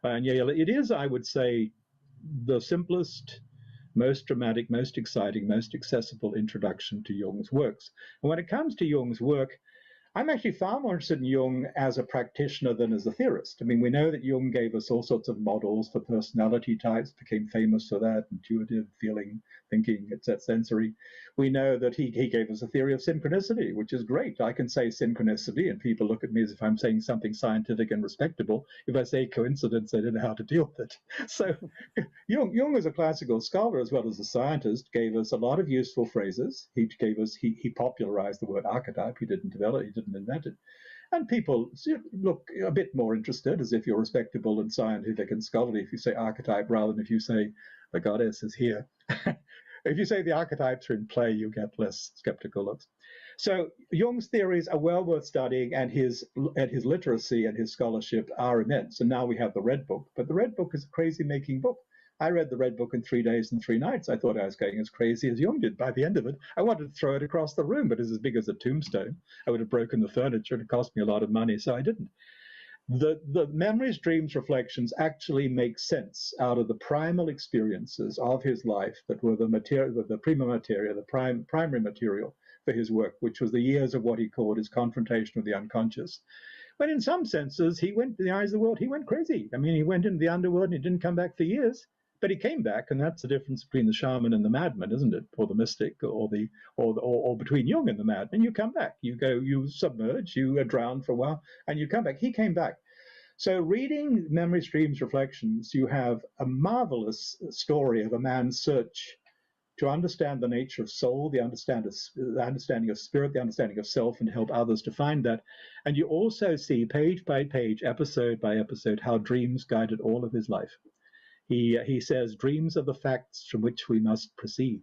by Agnella. It is, I would say, the simplest, most dramatic, most exciting, most accessible introduction to Jung's works. And when it comes to Jung's work, I'm actually far more interested in Jung as a practitioner than as a theorist. I mean, we know that Jung gave us all sorts of models for personality types, became famous for that, intuitive, feeling, thinking, etc., sensory. We know that he gave us a theory of synchronicity, which is great. I can say synchronicity, and people look at me as if I'm saying something scientific and respectable. If I say coincidence, they don't know how to deal with it. So Jung, as a classical scholar as well as a scientist, gave us a lot of useful phrases. He popularized the word archetype. He didn't develop it. He didn't invent it. And people look a bit more interested, as if you're respectable and scientific and scholarly if you say archetype rather than if you say the goddess is here. If you say the archetypes are in play, you get less skeptical looks. So Jung's theories are well worth studying, and his literacy and his scholarship are immense. And now we have the Red Book, but the Red Book is a crazy-making book. I read the Red Book in 3 days and 3 nights. I thought I was going as crazy as Jung did by the end of it. I wanted to throw it across the room, but it's as big as a tombstone. I would have broken the furniture. It cost me a lot of money, so I didn't. The memories, dreams, reflections actually make sense out of the primal experiences of his life that were the material, the prima materia, the primary material for his work, which was the years of what he called his confrontation with the unconscious. But in some senses, he went, in the eyes of the world, he went crazy. I mean, he went into the underworld and he didn't come back for years. But he came back, and that's the difference between the shaman and the madman, isn't it? Or the mystic, or between Jung and the madman. You come back, you go, you submerge, you are drowned for a while, and you come back. He came back. So reading Memories, Dreams, Reflections, you have a marvelous story of a man's search to understand the nature of soul, the understanding of spirit, the understanding of self, and help others to find that. And you also see page by page, episode by episode, how dreams guided all of his life. He says dreams are the facts from which we must proceed,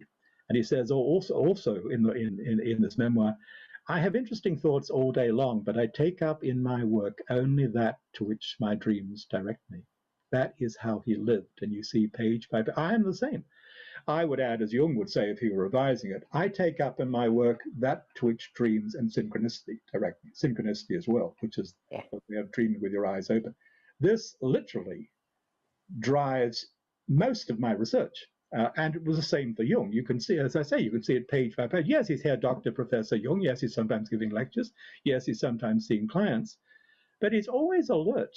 and he says also in this memoir, I have interesting thoughts all day long, but I take up in my work only that to which my dreams direct me. That is how he lived, and you see page by page. I am the same. I would add, as Jung would say if he were revising it, I take up in my work that to which dreams and synchronicity direct me. Synchronicity as well, which is what we have dreaming with your eyes open. This literally drives most of my research. And it was the same for Jung. You can see, as I say, you can see it page by page. Yes, he's here, Dr. Professor Jung. Yes, he's sometimes giving lectures. Yes, he's sometimes seeing clients. But he's always alert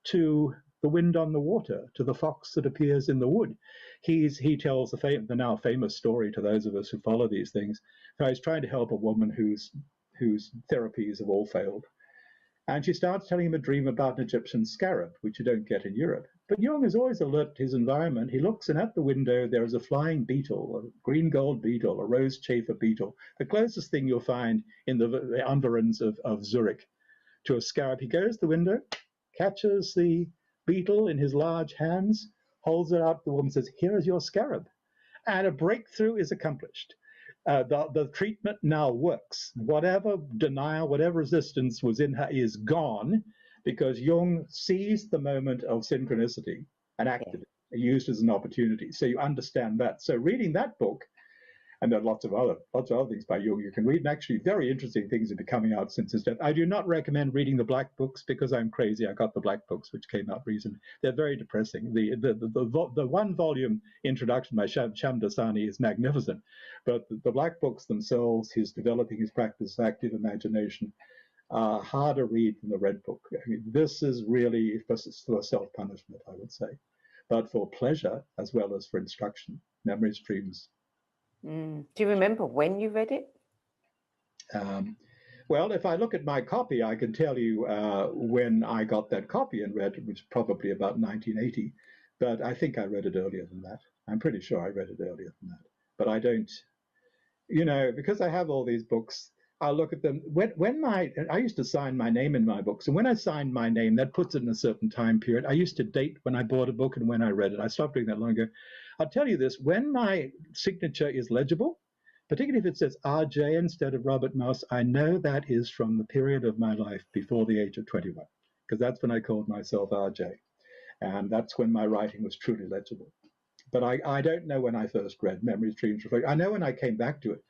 to the wind on the water, to the fox that appears in the wood. He tells the now famous story to those of us who follow these things. How he's trying to help a woman whose therapies have all failed. And she starts telling him a dream about an Egyptian scarab, which you don't get in Europe. But Jung is always alert to his environment. He looks, and at the window there is a flying beetle, a green gold beetle, a rose chafer beetle, the closest thing you'll find in the environs of Zurich to a scarab. He goes to the window, catches the beetle in his large hands, holds it out. The woman says, "Here is your scarab." And a breakthrough is accomplished. The treatment now works. Whatever denial, whatever resistance was in her is gone, because Jung seized the moment of synchronicity and acted it, used as an opportunity. So you understand that. So reading that book, And there are lots of other things by Jung you can read. And actually, very interesting things have been coming out since his death. I do not recommend reading the black books because I'm crazy. I got the black books, which came out recently. They're very depressing. The one volume introduction by Shamdasani is magnificent, but the black books themselves, his developing his practice of active imagination, are harder to read than the red book. I mean, this is really for self-punishment, I would say, but for pleasure as well as for instruction. Memory streams. Do you remember when you read it? Well, if I look at my copy, I can tell you when I got that copy and read it, which was probably about 1980. But I think I read it earlier than that. I'm pretty sure I read it earlier than that. But I don't, because I have all these books, I'll look at them. I used to sign my name in my books. And when I signed my name, that puts it in a certain time period. I used to date when I bought a book and when I read it. I stopped doing that long ago. I'll tell you this, when my signature is legible, particularly if it says RJ instead of Robert Mouse, I know that is from the period of my life before the age of 21, because that's when I called myself RJ. And that's when my writing was truly legible. But I don't know when I first read Memories, Dreams, Reflections. I know when I came back to it.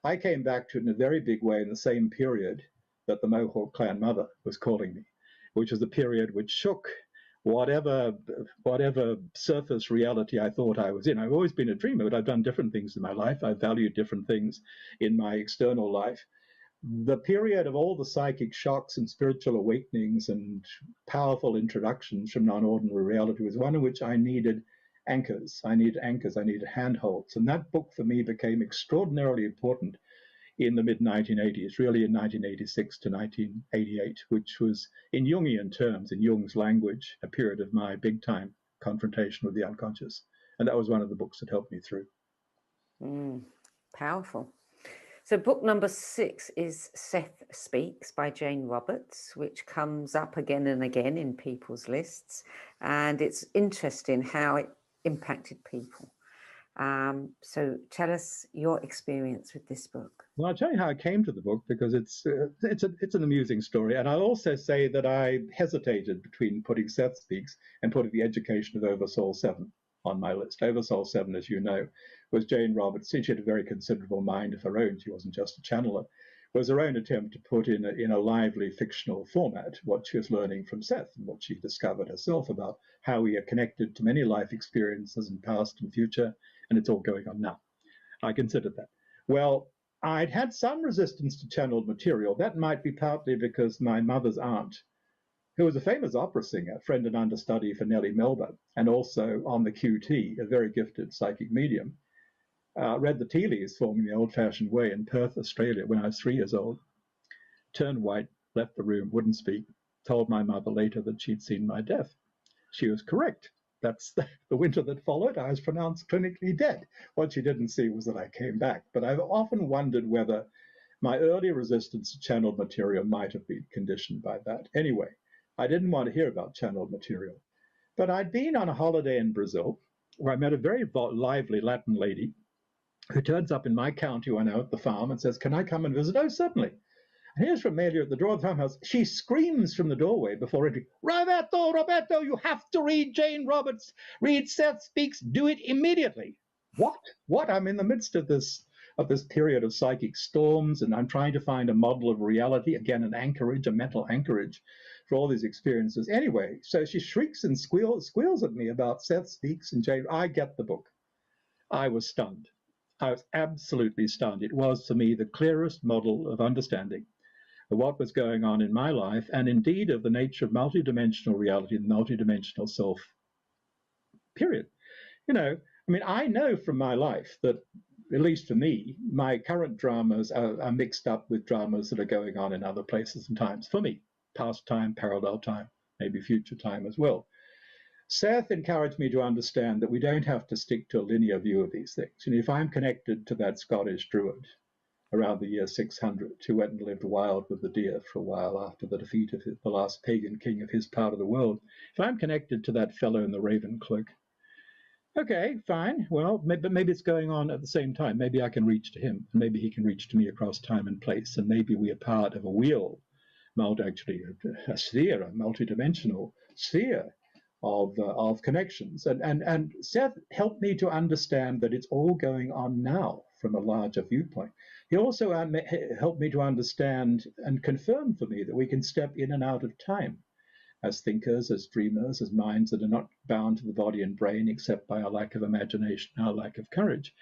I came back to it in a very big way in the same period that the Mohawk clan mother was calling me, which was the period which shook whatever surface reality I thought I was in. I've always been a dreamer, but I've done different things in my life. I've valued different things in my external life. The period of all the psychic shocks and spiritual awakenings and powerful introductions from non-ordinary reality was one in which I needed anchors. I needed handholds. And that book for me became extraordinarily important in the mid-1980s, really in 1986 to 1988, which was, in Jungian terms, in Jung's language, a period of my big-time confrontation with the unconscious. And that was one of the books that helped me through. Powerful. So book number 6 is Seth Speaks by Jane Roberts, which comes up again and again in people's lists. And it's interesting how it impacted people. So tell us your experience with this book. Well, I'll tell you how I came to the book, because it's an amusing story. And I'll also say that I hesitated between putting Seth Speaks and putting The Education of Oversoul 7 on my list. Oversoul 7, as you know, was Jane Roberts. She had a very considerable mind of her own. She wasn't just a channeler. Was her own attempt to put in a lively fictional format what she was learning from Seth and what she discovered herself about how we are connected to many life experiences in past and future, and it's all going on now. I considered that. Well, I'd had some resistance to channeled material. That might be partly because my mother's aunt, who was a famous opera singer, friend and understudy for Nellie Melba, and also on the QT, a very gifted psychic medium, read the tea leaves for me the old-fashioned way in Perth, Australia, when I was 3 years old. Turned white, left the room, wouldn't speak, told my mother later that she'd seen my death. She was correct. That's the winter that followed. I was pronounced clinically dead. What she didn't see was that I came back. But I've often wondered whether my early resistance to channeled material might have been conditioned by that. Anyway, I didn't want to hear about channeled material. But I'd been on a holiday in Brazil where I met a very lively Latin lady who turns up in my county when I'm at the farm and says, "Can I come and visit?" "Oh, certainly." And here's Romelia at the door of the farmhouse. She screams from the doorway before entering, Roberto, you have to read Jane Roberts. Read Seth Speaks. Do it immediately." What? I'm in the midst of this period of psychic storms, and I'm trying to find a model of reality, again, an anchorage, a mental anchorage for all these experiences. Anyway, so she shrieks and squeals at me about Seth Speaks and Jane. I get the book. I was stunned. I was absolutely stunned. It was, for me, the clearest model of understanding of what was going on in my life, and indeed of the nature of multidimensional reality and multidimensional self, period. I know from my life that, at least for me, my current dramas are mixed up with dramas that are going on in other places and times. For me, past time, parallel time, maybe future time as well. Seth encouraged me to understand that we don't have to stick to a linear view of these things. If I'm connected to that Scottish druid around the year 600, who went and lived wild with the deer for a while after the defeat of the last pagan king of his part of the world, if I'm connected to that fellow in the raven cloak, okay, fine. Well, maybe it's going on at the same time. Maybe I can reach to him, and maybe he can reach to me across time and place, and maybe we are part of a wheel, a sphere, a multidimensional sphere of connections. And Seth helped me to understand that it's all going on now from a larger viewpoint. He also helped me to understand and confirm for me that we can step in and out of time as thinkers, as dreamers, as minds that are not bound to the body and brain except by our lack of imagination, our lack of courage.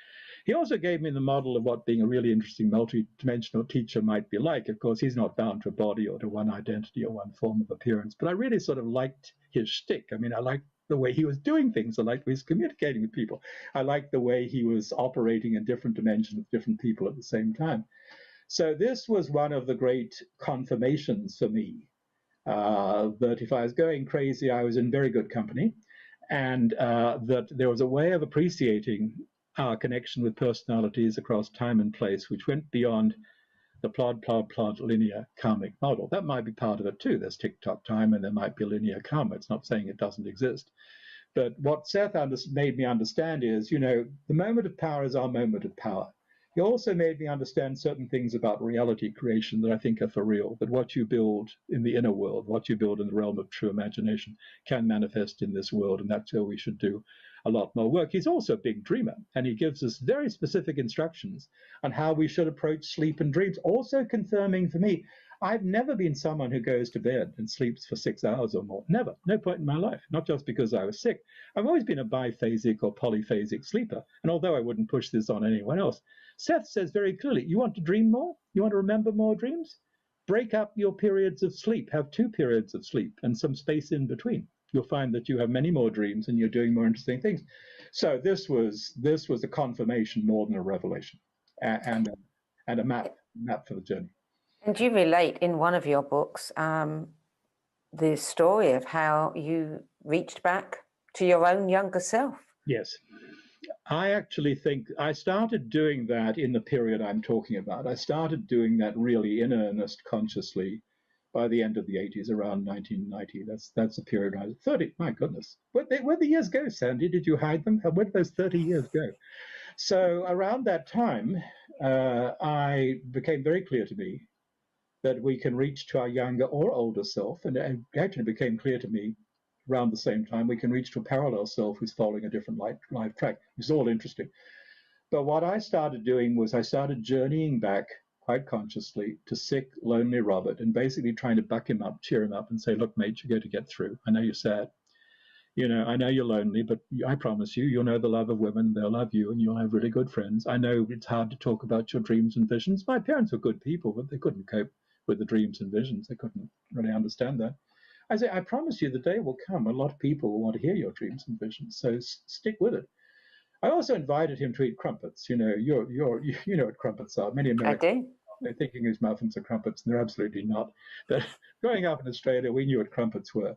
He also gave me the model of what being a really interesting multi-dimensional teacher might be like. Of course, he's not bound to a body or to one identity or one form of appearance, but I really sort of liked his shtick. I mean, I liked the way he was doing things. I liked the way he was communicating with people. I liked the way he was operating in different dimensions with different people at the same time. So this was one of the great confirmations for me that if I was going crazy, I was in very good company, and that there was a way of appreciating our connection with personalities across time and place, which went beyond the plod, linear karmic model. That might be part of it too. There's tick-tock time and there might be linear karma. It's not saying it doesn't exist. But what Seth made me understand is, the moment of power is our moment of power. He also made me understand certain things about reality creation that I think are for real, that what you build in the inner world, what you build in the realm of true imagination can manifest in this world, and that's where we should do a lot more work. He's also a big dreamer, and he gives us very specific instructions on how we should approach sleep and dreams, also confirming for me, I've never been someone who goes to bed and sleeps for 6 hours or more. Never. No point in my life. Not just because I was sick. I've always been a biphasic or polyphasic sleeper, and although I wouldn't push this on anyone else, Seth says very clearly, you want to dream more? You want to remember more dreams? Break up your periods of sleep. Have 2 periods of sleep and some space in between. You'll find that you have many more dreams and you're doing more interesting things. So this was a confirmation more than a revelation, and a map for the journey. And you relate in one of your books the story of how you reached back to your own younger self. Yes. I actually think I started doing that in the period I'm talking about. I started doing that really in earnest, consciously, by the end of the 80s, around 1990. That's the period I was 30. My goodness. Where'd the years go, Sandy? Did you hide them? Where did those 30 years go? So around that time, I became very clear to me that we can reach to our younger or older self, and it actually became clear to me around the same time we can reach to a parallel self who's following a different life track. It's all interesting. But what I started doing was I started journeying back quite consciously to sick, lonely Robert and basically trying to buck him up, cheer him up and say, look, mate, you're going to get through. I know you're sad. I know you're lonely, but I promise you'll know the love of women. They'll love you and you'll have really good friends. I know it's hard to talk about your dreams and visions. My parents were good people, but they couldn't cope with the dreams and visions. They couldn't really understand that. I say, I promise you the day will come. A lot of people will want to hear your dreams and visions, so stick with it. I also invited him to eat crumpets. You know what crumpets are. Many Americans, they're thinking these muffins are crumpets, and they're absolutely not. But growing up in Australia, we knew what crumpets were.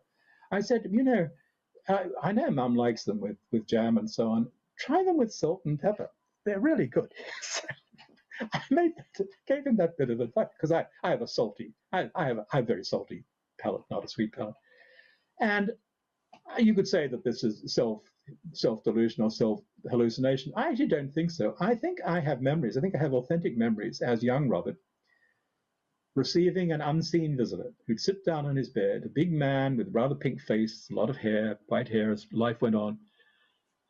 I said, I know Mum likes them with jam and so on. Try them with salt and pepper. They're really good. I gave him that bit of advice because I have a very salty palate, not a sweet palate. And you could say that this is self-delusion or self-hallucination. I actually don't think so. I think I have memories. I think I have authentic memories as young Robert receiving an unseen visitor who'd sit down on his bed, a big man with a rather pink face, a lot of hair, white hair as life went on,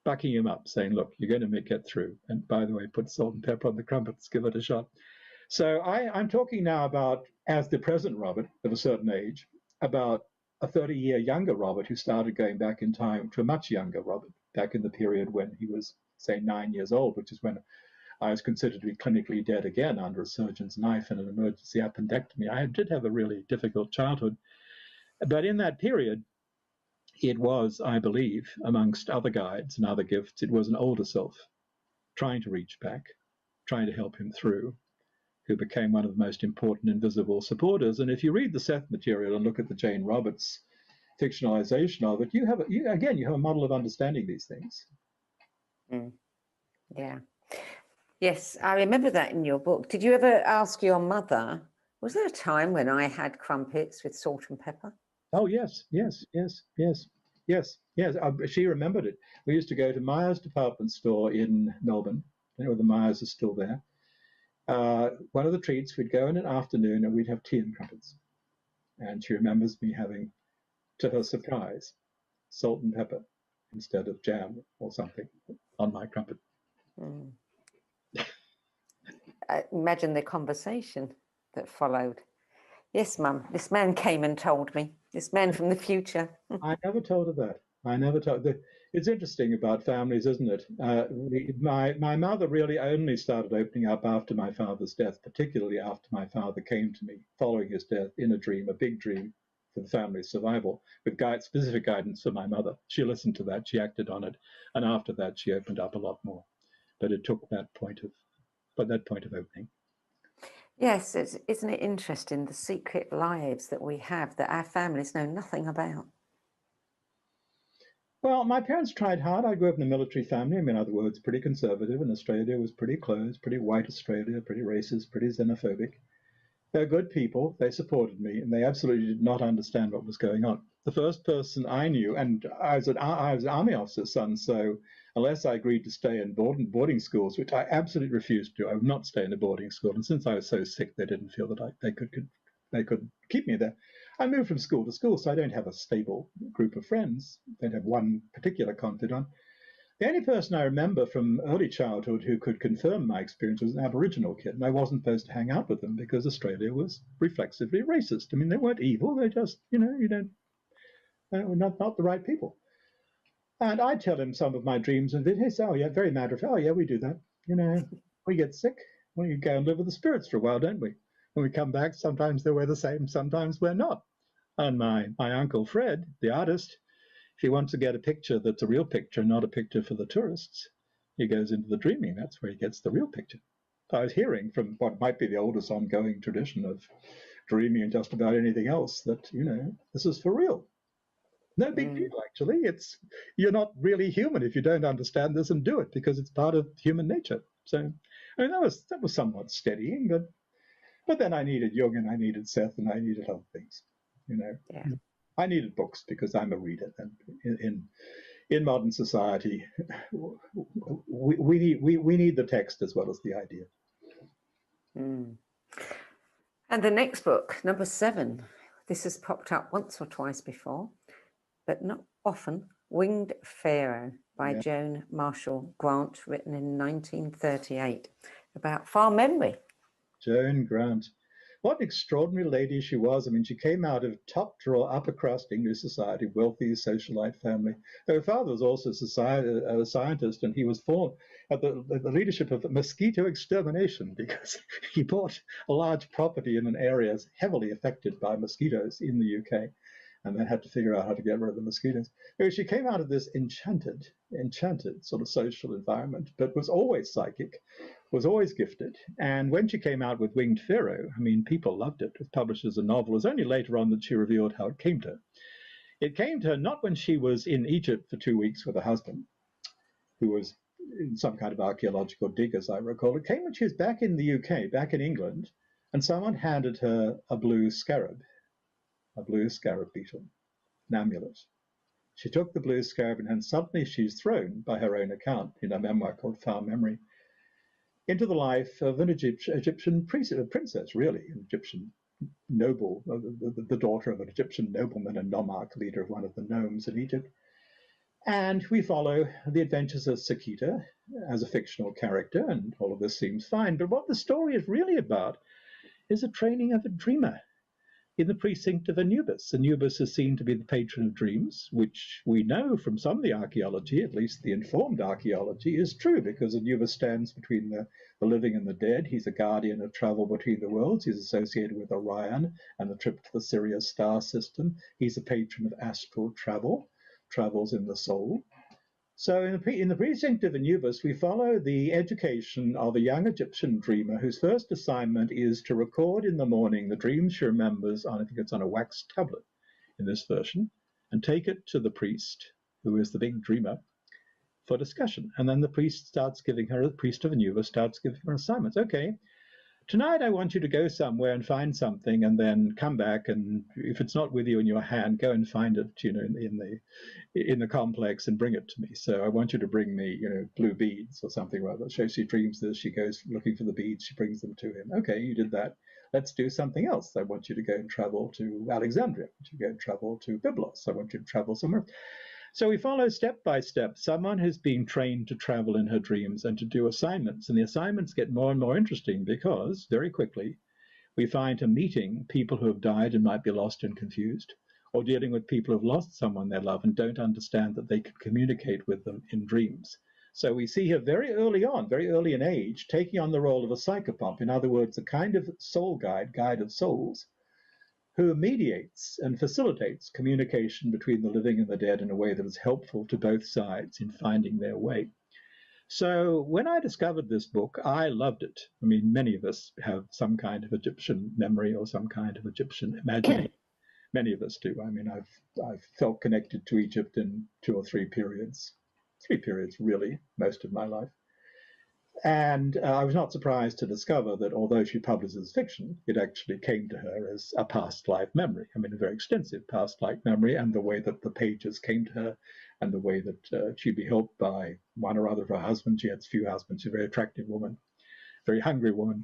bucking him up, saying, look, you're going to get through. And by the way, put salt and pepper on the crumpets, give it a shot. So I'm talking now about, as the present Robert of a certain age, about a 30-year younger Robert who started going back in time to a much younger Robert, back in the period when he was, say, 9 years old, which is when I was considered to be clinically dead again under a surgeon's knife and an emergency appendectomy. I did have a really difficult childhood. But in that period, it was, I believe, amongst other guides and other gifts, it was an older self trying to reach back, trying to help him through, who became one of the most important invisible supporters. And if you read the Seth material and look at the Jane Roberts fictionalization of it, you have a model of understanding these things. Yeah. Yes, I remember that in your book. Did you ever ask your mother, was there a time when I had crumpets with salt and pepper? Oh, yes. She remembered it. We used to go to Myers department store in Melbourne. I don't know whether Myers is still there. One of the treats, we'd go in an afternoon and we'd have tea and crumpets. And she remembers me having, to her surprise, salt and pepper instead of jam or something on my crumpet. imagine the conversation that followed. Yes, Mum, this man came and told me. This man from the future. I never told her that. I never told. It's interesting about families, isn't it? My mother really only started opening up after my father's death, particularly after my father came to me following his death in a dream, a big dream for the family's survival, with specific guidance for my mother. She listened to that, she acted on it, and after that she opened up a lot more. But it took that point of opening. Yes, isn't it interesting, the secret lives that we have that our families know nothing about? Well, my parents tried hard. I grew up in a military family. I mean, in other words, pretty conservative, and Australia was pretty closed, pretty white Australia, pretty racist, pretty xenophobic. They're good people. They supported me, and they absolutely did not understand what was going on. The first person I knew, and I was an army officer's son, so unless I agreed to stay in boarding schools, which I absolutely refused to do, I would not stay in a boarding school. And since I was so sick, they didn't feel that they could keep me there. I moved from school to school, so I don't have a stable group of friends. I don't have one particular confidant. The only person I remember from early childhood who could confirm my experience was an Aboriginal kid, and I wasn't supposed to hang out with them because Australia was reflexively racist. I mean, they weren't evil; they just, they were not the right people. And I'd tell him some of my dreams, and he'd say, "Oh yeah, very matter of fact. Oh yeah, we do that. We get sick. We go and live with the spirits for a while, don't we? When we come back, sometimes we're the same, sometimes we're not." And my uncle Fred, the artist, if he wants to get a picture that's a real picture, not a picture for the tourists, he goes into the dreaming. That's where he gets the real picture. I was hearing from what might be the oldest ongoing tradition of dreaming and just about anything else that, this is for real. No big deal, actually. You're not really human if you don't understand this and do it, because it's part of human nature. So, I mean, that was somewhat steadying, but then I needed Jung and I needed Seth and I needed other things, Yeah. I needed books because I'm a reader, and in modern society, we need the text as well as the idea. And the next book, number 7, this has popped up once or twice before, but not often. Winged Pharaoh by Joan Marshall Grant, written in 1938, about farm memory. Joan Grant. What an extraordinary lady she was. I mean, she came out of top drawer, upper crust English society, wealthy socialite family. Her father was also a scientist, and he was formed at the leadership of mosquito extermination because he bought a large property in an area heavily affected by mosquitoes in the UK, and then had to figure out how to get rid of the mosquitoes. Anyway, she came out of this enchanted sort of social environment, but was always psychic, was always gifted. And when she came out with Winged Pharaoh, I mean, people loved it. It was published as a novel. It was only later on that she revealed how it came to her. It came to her not when she was in Egypt for 2 weeks with her husband, who was in some kind of archaeological dig, as I recall. It came when she was back in the UK, back in England, and someone handed her a blue scarab beetle, an amulet. She took the blue scarab and suddenly she's thrown, by her own account, in a memoir called Farm Memory, into the life of an Egyptian princess, really, an Egyptian noble, the daughter of an Egyptian nobleman and nomarch, leader of one of the nomes in Egypt. And we follow the adventures of Sakita as a fictional character, and all of this seems fine. But what the story is really about is the training of a dreamer in the precinct of Anubis. Anubis is seen to be the patron of dreams, which we know from some of the archaeology, at least the informed archaeology, is true, because Anubis stands between the living and the dead. He's a guardian of travel between the worlds. He's associated with Orion and the trip to the Sirius star system. He's a patron of astral travel, travels in the soul. So in the precinct of Anubis, we follow the education of a young Egyptian dreamer whose first assignment is to record in the morning the dreams she remembers I think it's on a wax tablet in this version, and take it to the priest, who is the big dreamer, for discussion. And then the priest the priest of Anubis starts giving her assignments. Okay, tonight I want you to go somewhere and find something, and then come back, and if it's not with you in your hand, go and find it, in the complex and bring it to me. So I want you to bring me, blue beads or something rather. So she dreams this, she goes looking for the beads, she brings them to him. Okay, you did that. Let's do something else. I want you to go and travel to Alexandria. I want you to go and travel to Byblos. I want you to travel somewhere. So we follow step by step someone who's being trained to travel in her dreams and to do assignments. And the assignments get more and more interesting because very quickly we find her meeting people who have died and might be lost and confused, or dealing with people who have lost someone they love and don't understand that they can communicate with them in dreams. So we see her very early on, very early in age, taking on the role of a psychopomp. In other words, a kind of soul guide of souls, who mediates and facilitates communication between the living and the dead in a way that is helpful to both sides in finding their way. So when I discovered this book, I loved it. I mean, many of us have some kind of Egyptian memory or some kind of Egyptian imagination. Many of us do. I mean, I've felt connected to Egypt in 2 or 3 periods really, most of my life. And I was not surprised to discover that although she publishes fiction, it actually came to her as a past life memory. I mean, a very extensive past life memory, and the way that the pages came to her and the way that she'd be helped by one or other of her husbands. She had a few husbands. She's a very attractive woman, very hungry woman.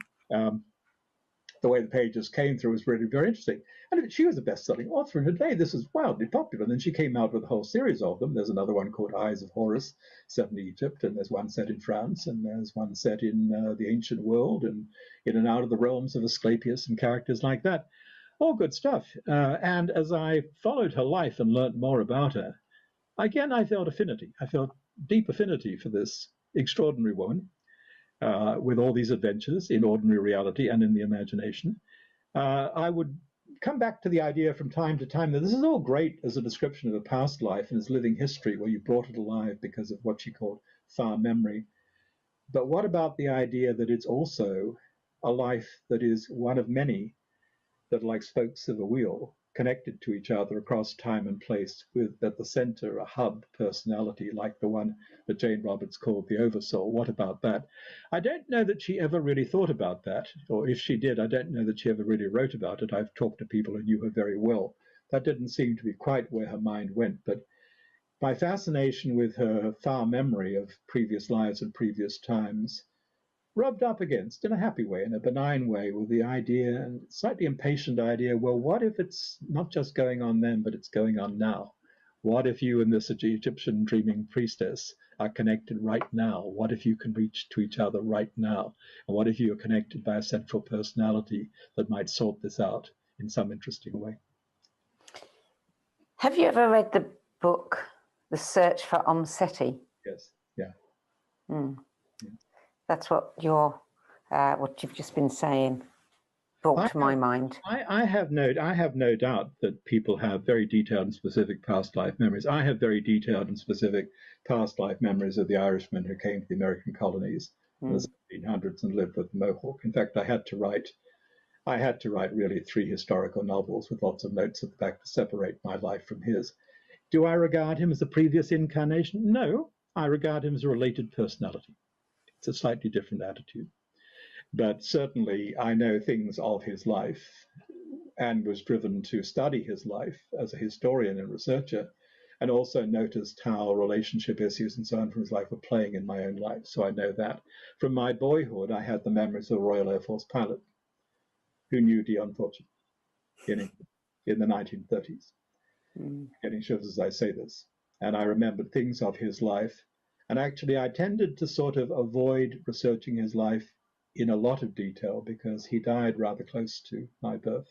The way the pages came through was really very interesting. And she was a best-selling author in her day. This was wildly popular. And then she came out with a whole series of them. There's another one called Eyes of Horus, set in Egypt, and there's one set in France, and there's one set in the ancient world, and in and out of the realms of Asclepius and characters like that. All good stuff. And as I followed her life and learnt more about her, again, I felt affinity. I felt deep affinity for this extraordinary woman. With all these adventures in ordinary reality and in the imagination. I would come back to the idea from time to time that this is all great as a description of a past life and as living history where you brought it alive because of what she called far memory. But what about the idea that it's also a life that is one of many that, like spokes of a wheel, connected to each other across time and place, with at the center a hub personality like the one that Jane Roberts called the Oversoul? What about that? I don't know that she ever really thought about that, or if she did, I don't know that she ever really wrote about it. I've talked to people who knew her very well. That didn't seem to be quite where her mind went, but my fascination with her far memory of previous lives and previous times rubbed up against, in a happy way, in a benign way, with the idea, and slightly impatient idea, well, what if it's not just going on then, but it's going on now? What if you and this Egyptian dreaming priestess are connected right now? What if you can reach to each other right now? And what if you are connected by a central personality that might sort this out in some interesting way? Have you ever read the book, The Search for Om Seti? Yes, yeah. Mm. That's what what you've just been saying brought to my mind. I have no doubt that people have very detailed and specific past life memories. I have very detailed and specific past life memories of the Irishmen who came to the American colonies in the 1700s and lived with the Mohawk. In fact, I had to write really 3 historical novels with lots of notes at the back to separate my life from his. Do I regard him as a previous incarnation? No, I regard him as a related personality. It's a slightly different attitude. But certainly I know things of his life and was driven to study his life as a historian and researcher, and also noticed how relationship issues and so on from his life were playing in my own life. So I know that. From my boyhood, I had the memories of a Royal Air Force pilot who knew Dion Fortune in the 1930s. Getting shivers as I say this. And I remembered things of his life. And actually, I tended to sort of avoid researching his life in a lot of detail because he died rather close to my birth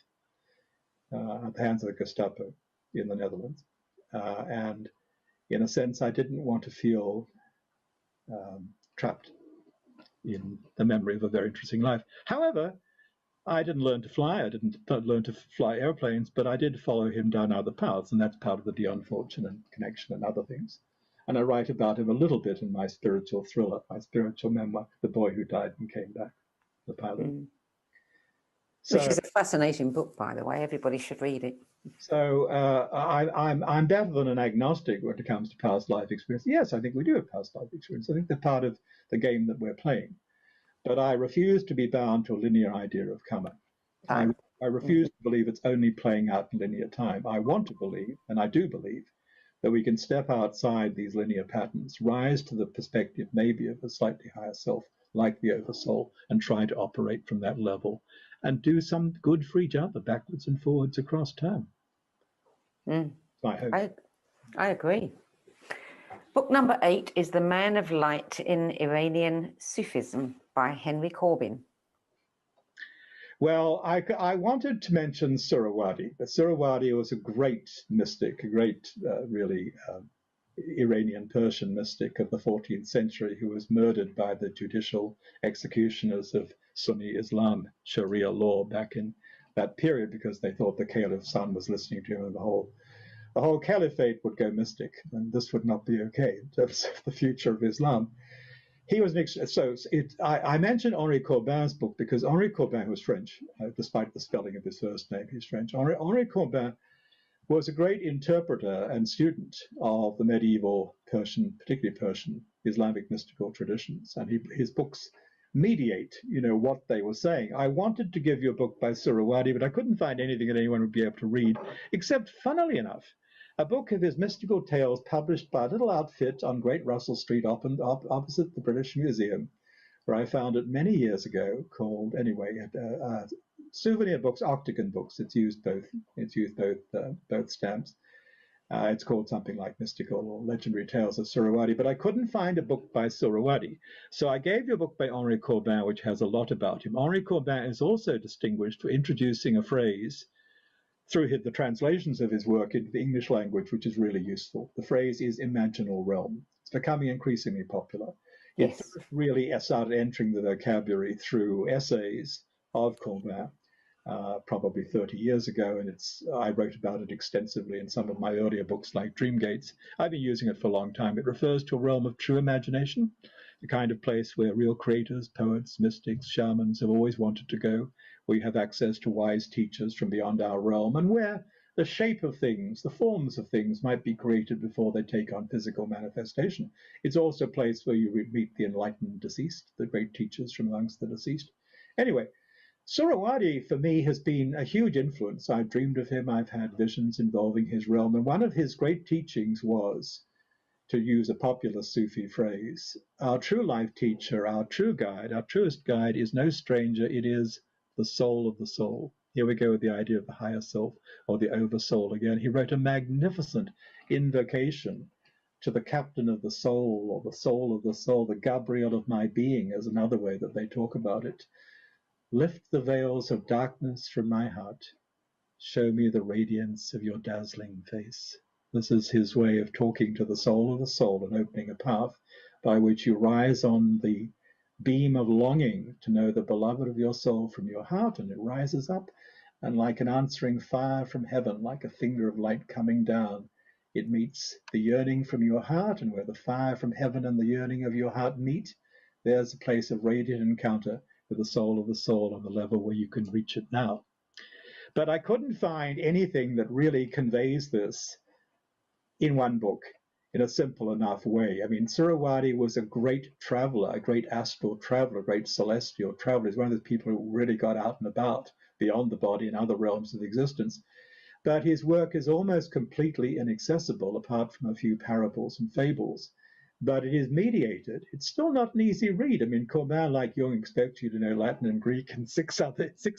at the hands of the Gestapo in the Netherlands. And in a sense, I didn't want to feel trapped in the memory of a very interesting life. However, I didn't learn to fly. I didn't learn to fly airplanes, but I did follow him down other paths, and that's part of the Dion Fortune and connection and other things. And I write about him a little bit in my spiritual thriller, my spiritual memoir, The Boy Who Died and Came Back, the pilot. Which is a fascinating book, by the way. Everybody should read it. So I'm better than an agnostic when it comes to past life experience. Yes, I think we do have past life experience. I think they're part of the game that we're playing. But I refuse to be bound to a linear idea of karma. I refuse to believe it's only playing out in linear time. I want to believe, and I do believe, that we can step outside these linear patterns, rise to the perspective maybe of a slightly higher self, like the Oversoul, and try to operate from that level and do some good for each other backwards and forwards across time. I agree. Book number 8 is The Man of Light in Iranian Sufism by Henry Corbin. Well, I wanted to mention Surawadi. Surawadi was a great mystic, a great, really Iranian Persian mystic of the 14th century who was murdered by the judicial executioners of Sunni Islam, Sharia law, back in that period because they thought the caliph's son was listening to him and the whole caliphate would go mystic, and this would not be okay in terms of the future of Islam. He was I mentioned Henri Corbin's book because Henri Corbin was French, despite the spelling of his first name, he's French. Henri Corbin was a great interpreter and student of the medieval Persian, particularly Persian Islamic mystical traditions, and his books mediate, what they were saying. I wanted to give you a book by Surawadi, but I couldn't find anything that anyone would be able to read, except, funnily enough, a book of his mystical tales published by a little outfit on Great Russell Street opposite the British Museum, where I found it many years ago, called, Souvenir Books, Octagon Books. It's used both stamps. It's called something like Mystical or Legendary Tales of Surawadi, but I couldn't find a book by Surawadi. So I gave you a book by Henri Corbin, which has a lot about him. Henri Corbin is also distinguished for introducing a phrase through the translations of his work into the English language, which is really useful. The phrase is imaginal realm. It's becoming increasingly popular. Yes. It really started entering the vocabulary through essays of Corbin, probably 30 years ago, and I wrote about it extensively in some of my earlier books like Dreamgates. I've been using it for a long time. It refers to a realm of true imagination, the kind of place where real creators, poets, mystics, shamans have always wanted to go, where you have access to wise teachers from beyond our realm, and where the shape of things, the forms of things might be created before they take on physical manifestation. It's also a place where you meet the enlightened deceased, the great teachers from amongst the deceased. Anyway, Surawadi, for me, has been a huge influence. I've dreamed of him. I've had visions involving his realm. And one of his great teachings was, to use a popular Sufi phrase, our true life teacher, our true guide, our truest guide is no stranger. It is the soul of the soul. Here we go with the idea of the higher self or the oversoul again. He wrote a magnificent invocation to the captain of the soul or the soul of the soul, the Gabriel of my being is another way that they talk about it. Lift the veils of darkness from my heart. Show me the radiance of your dazzling face. This is his way of talking to the soul of the soul and opening a path by which you rise on the beam of longing to know the beloved of your soul from your heart, and it rises up, and like an answering fire from heaven, like a finger of light coming down, it meets the yearning from your heart, and where the fire from heaven and the yearning of your heart meet, there's a place of radiant encounter with the soul of the soul on the level where you can reach it now. But I couldn't find anything that really conveys this in one book in a simple enough way. I mean, Surawadi was a great traveler, a great astral traveler, a great celestial traveler. He's one of those people who really got out and about beyond the body and other realms of existence. But his work is almost completely inaccessible, apart from a few parables and fables. But it is mediated. It's still not an easy read. I mean, Corbin, like Jung, expects you to know Latin and Greek and six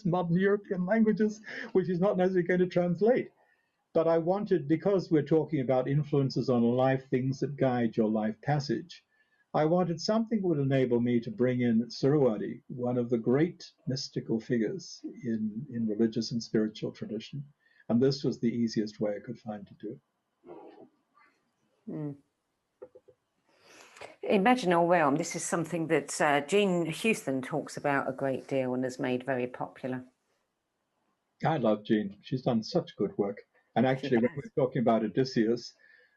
modern European languages, which is not necessarily going to translate. But I wanted, because we're talking about influences on life, things that guide your life passage, I wanted something that would enable me to bring in Surawadi, one of the great mystical figures in religious and spiritual tradition. And this was the easiest way I could find to do it. Mm. Imaginal realm, this is something that Jean Houston talks about a great deal and has made very popular. I love Jean. She's done such good work. And actually, when we're talking about Odysseus,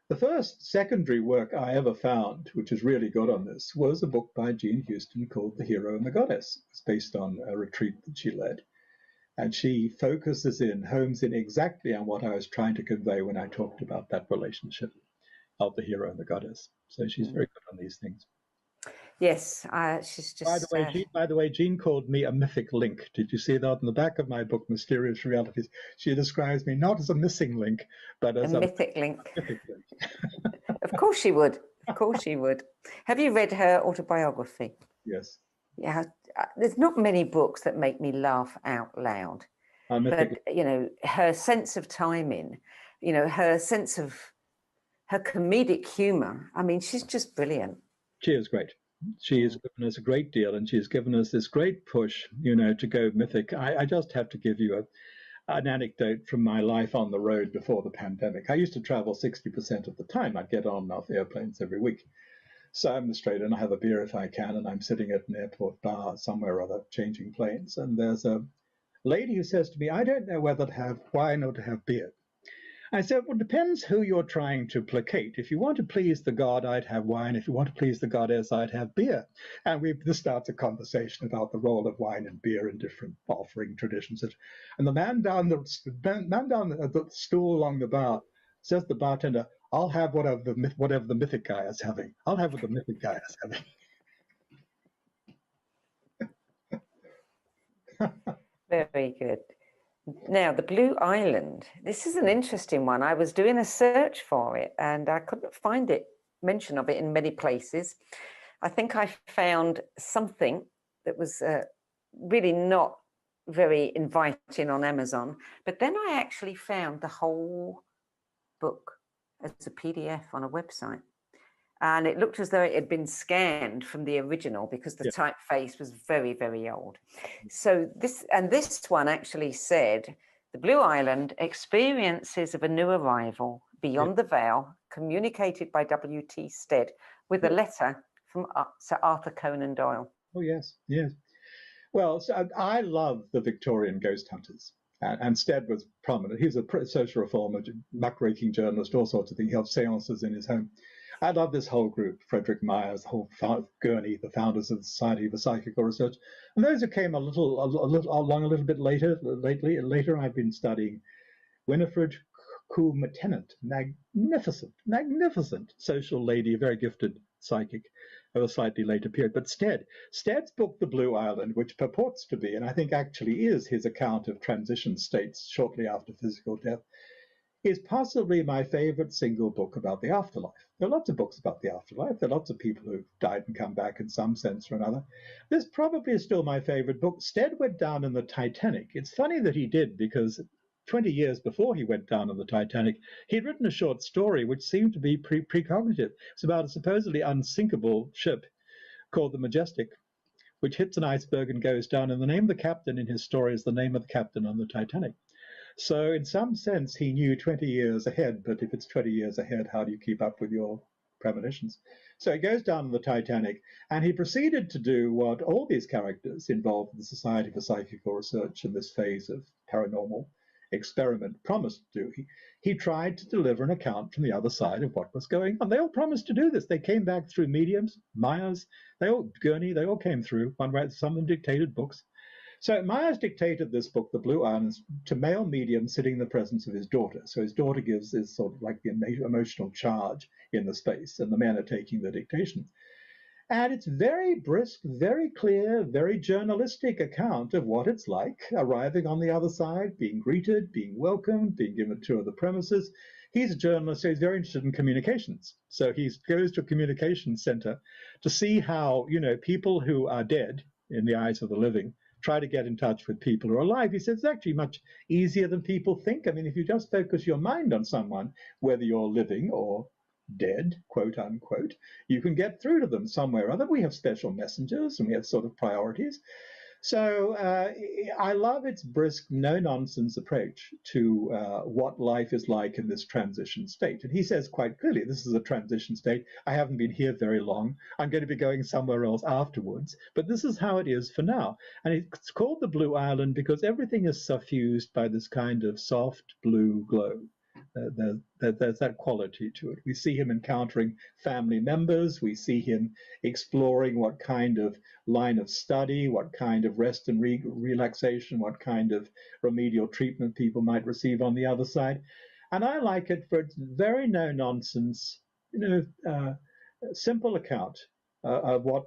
the first secondary work I ever found, which is really good on this, was a book by Jean Houston called The Hero and the Goddess. It's based on a retreat that she led. And she homes in exactly on what I was trying to convey when I talked about that relationship of the hero and the goddess. So she's very good on these things. Yes, she's just... By the way, Jean called me a mythic link. Did you see that in the back of my book, Mysterious Realities? She describes me not as a missing link, but as a mythic link. Of course she would. Of course she would. Have you read her autobiography? Yes. Yeah. There's not many books that make me laugh out loud. But, her sense of timing, her sense of her comedic humor. I mean, she's just brilliant. She is great. She has given us a great deal, and she's given us this great push, you know, to go mythic. I just have to give you an anecdote from my life on the road before the pandemic. I used to travel 60% of the time. I'd get on and off airplanes every week. So I'm Australian, I have a beer if I can, and I'm sitting at an airport bar somewhere or other changing planes. And there's a lady who says to me, I don't know whether to have wine or to have beer. I said, well, it depends who you're trying to placate. If you want to please the god, I'd have wine. If you want to please the goddess, I'd have beer. And this starts a conversation about the role of wine and beer in different offering traditions. And the man down the stool along the bar says to the bartender, I'll have whatever the mythic guy is having. I'll have what the mythic guy is having. Very good. Now, the Blue Island. This is an interesting one. I was doing a search for it and I couldn't find mention of it in many places. I think I found something that was really not very inviting on Amazon, but then I actually found the whole book as a PDF on a website. And it looked as though it had been scanned from the original because the typeface was very, very old. So this one actually said, the Blue Island, experiences of a new arrival beyond the veil, communicated by W.T. Stead with a letter from Sir Arthur Conan Doyle. Oh, yes, yes. Well, so I love the Victorian ghost hunters. And Stead was prominent. He was a social reformer, muckraking journalist, all sorts of things. He held seances in his home. I love this whole group, Frederick Myers, the whole Gurney, the founders of the Society for Psychical Research. And those who came a little bit later, I've been studying Winifred Coombe Tennant, magnificent social lady, a very gifted psychic of a slightly later period. But Stead's book, The Blue Island, which purports to be, and I think actually is, his account of transition states shortly after physical death, is possibly my favorite single book about the afterlife. There are lots of books about the afterlife. There are lots of people who've died and come back in some sense or another. This probably is still my favorite book. Stead went down in the Titanic. It's funny that he did, because 20 years before he went down in the Titanic, he'd written a short story which seemed to be precognitive. It's about a supposedly unsinkable ship called the Majestic, which hits an iceberg and goes down, and the name of the captain in his story is the name of the captain on the Titanic. So in some sense, he knew 20 years ahead, but if it's 20 years ahead, how do you keep up with your premonitions? So he goes down in the Titanic, and he proceeded to do what all these characters involved in the Society for Psychical Research in this phase of paranormal experiment promised to do. He tried to deliver an account from the other side of what was going on. They all promised to do this. They came back through mediums, Myers, Gurney, they all came through. One way, some of them dictated books. So Myers dictated this book, The Blue Islands, to male medium sitting in the presence of his daughter. So his daughter gives is sort of like the emotional charge in the space, and the men are taking the dictation. And it's very brisk, very clear, very journalistic account of what it's like arriving on the other side, being greeted, being welcomed, being given a tour of the premises. He's a journalist, so he's very interested in communications. So he goes to a communications center to see how, people who are dead in the eyes of the living try to get in touch with people who are alive. He says it's actually much easier than people think. I mean, if you just focus your mind on someone, whether you're living or dead, quote unquote, you can get through to them somewhere or other. We have special messengers and we have sort of priorities. So I love its brisk, no-nonsense approach to what life is like in this transition state. And he says quite clearly, this is a transition state. I haven't been here very long. I'm going to be going somewhere else afterwards. But this is how it is for now. And it's called the Blue Island because everything is suffused by this kind of soft blue glow. There's that quality to it. We see him encountering family members. We see him exploring what kind of line of study, what kind of rest and relaxation, what kind of remedial treatment people might receive on the other side. And I like it for its very no-nonsense, simple account of what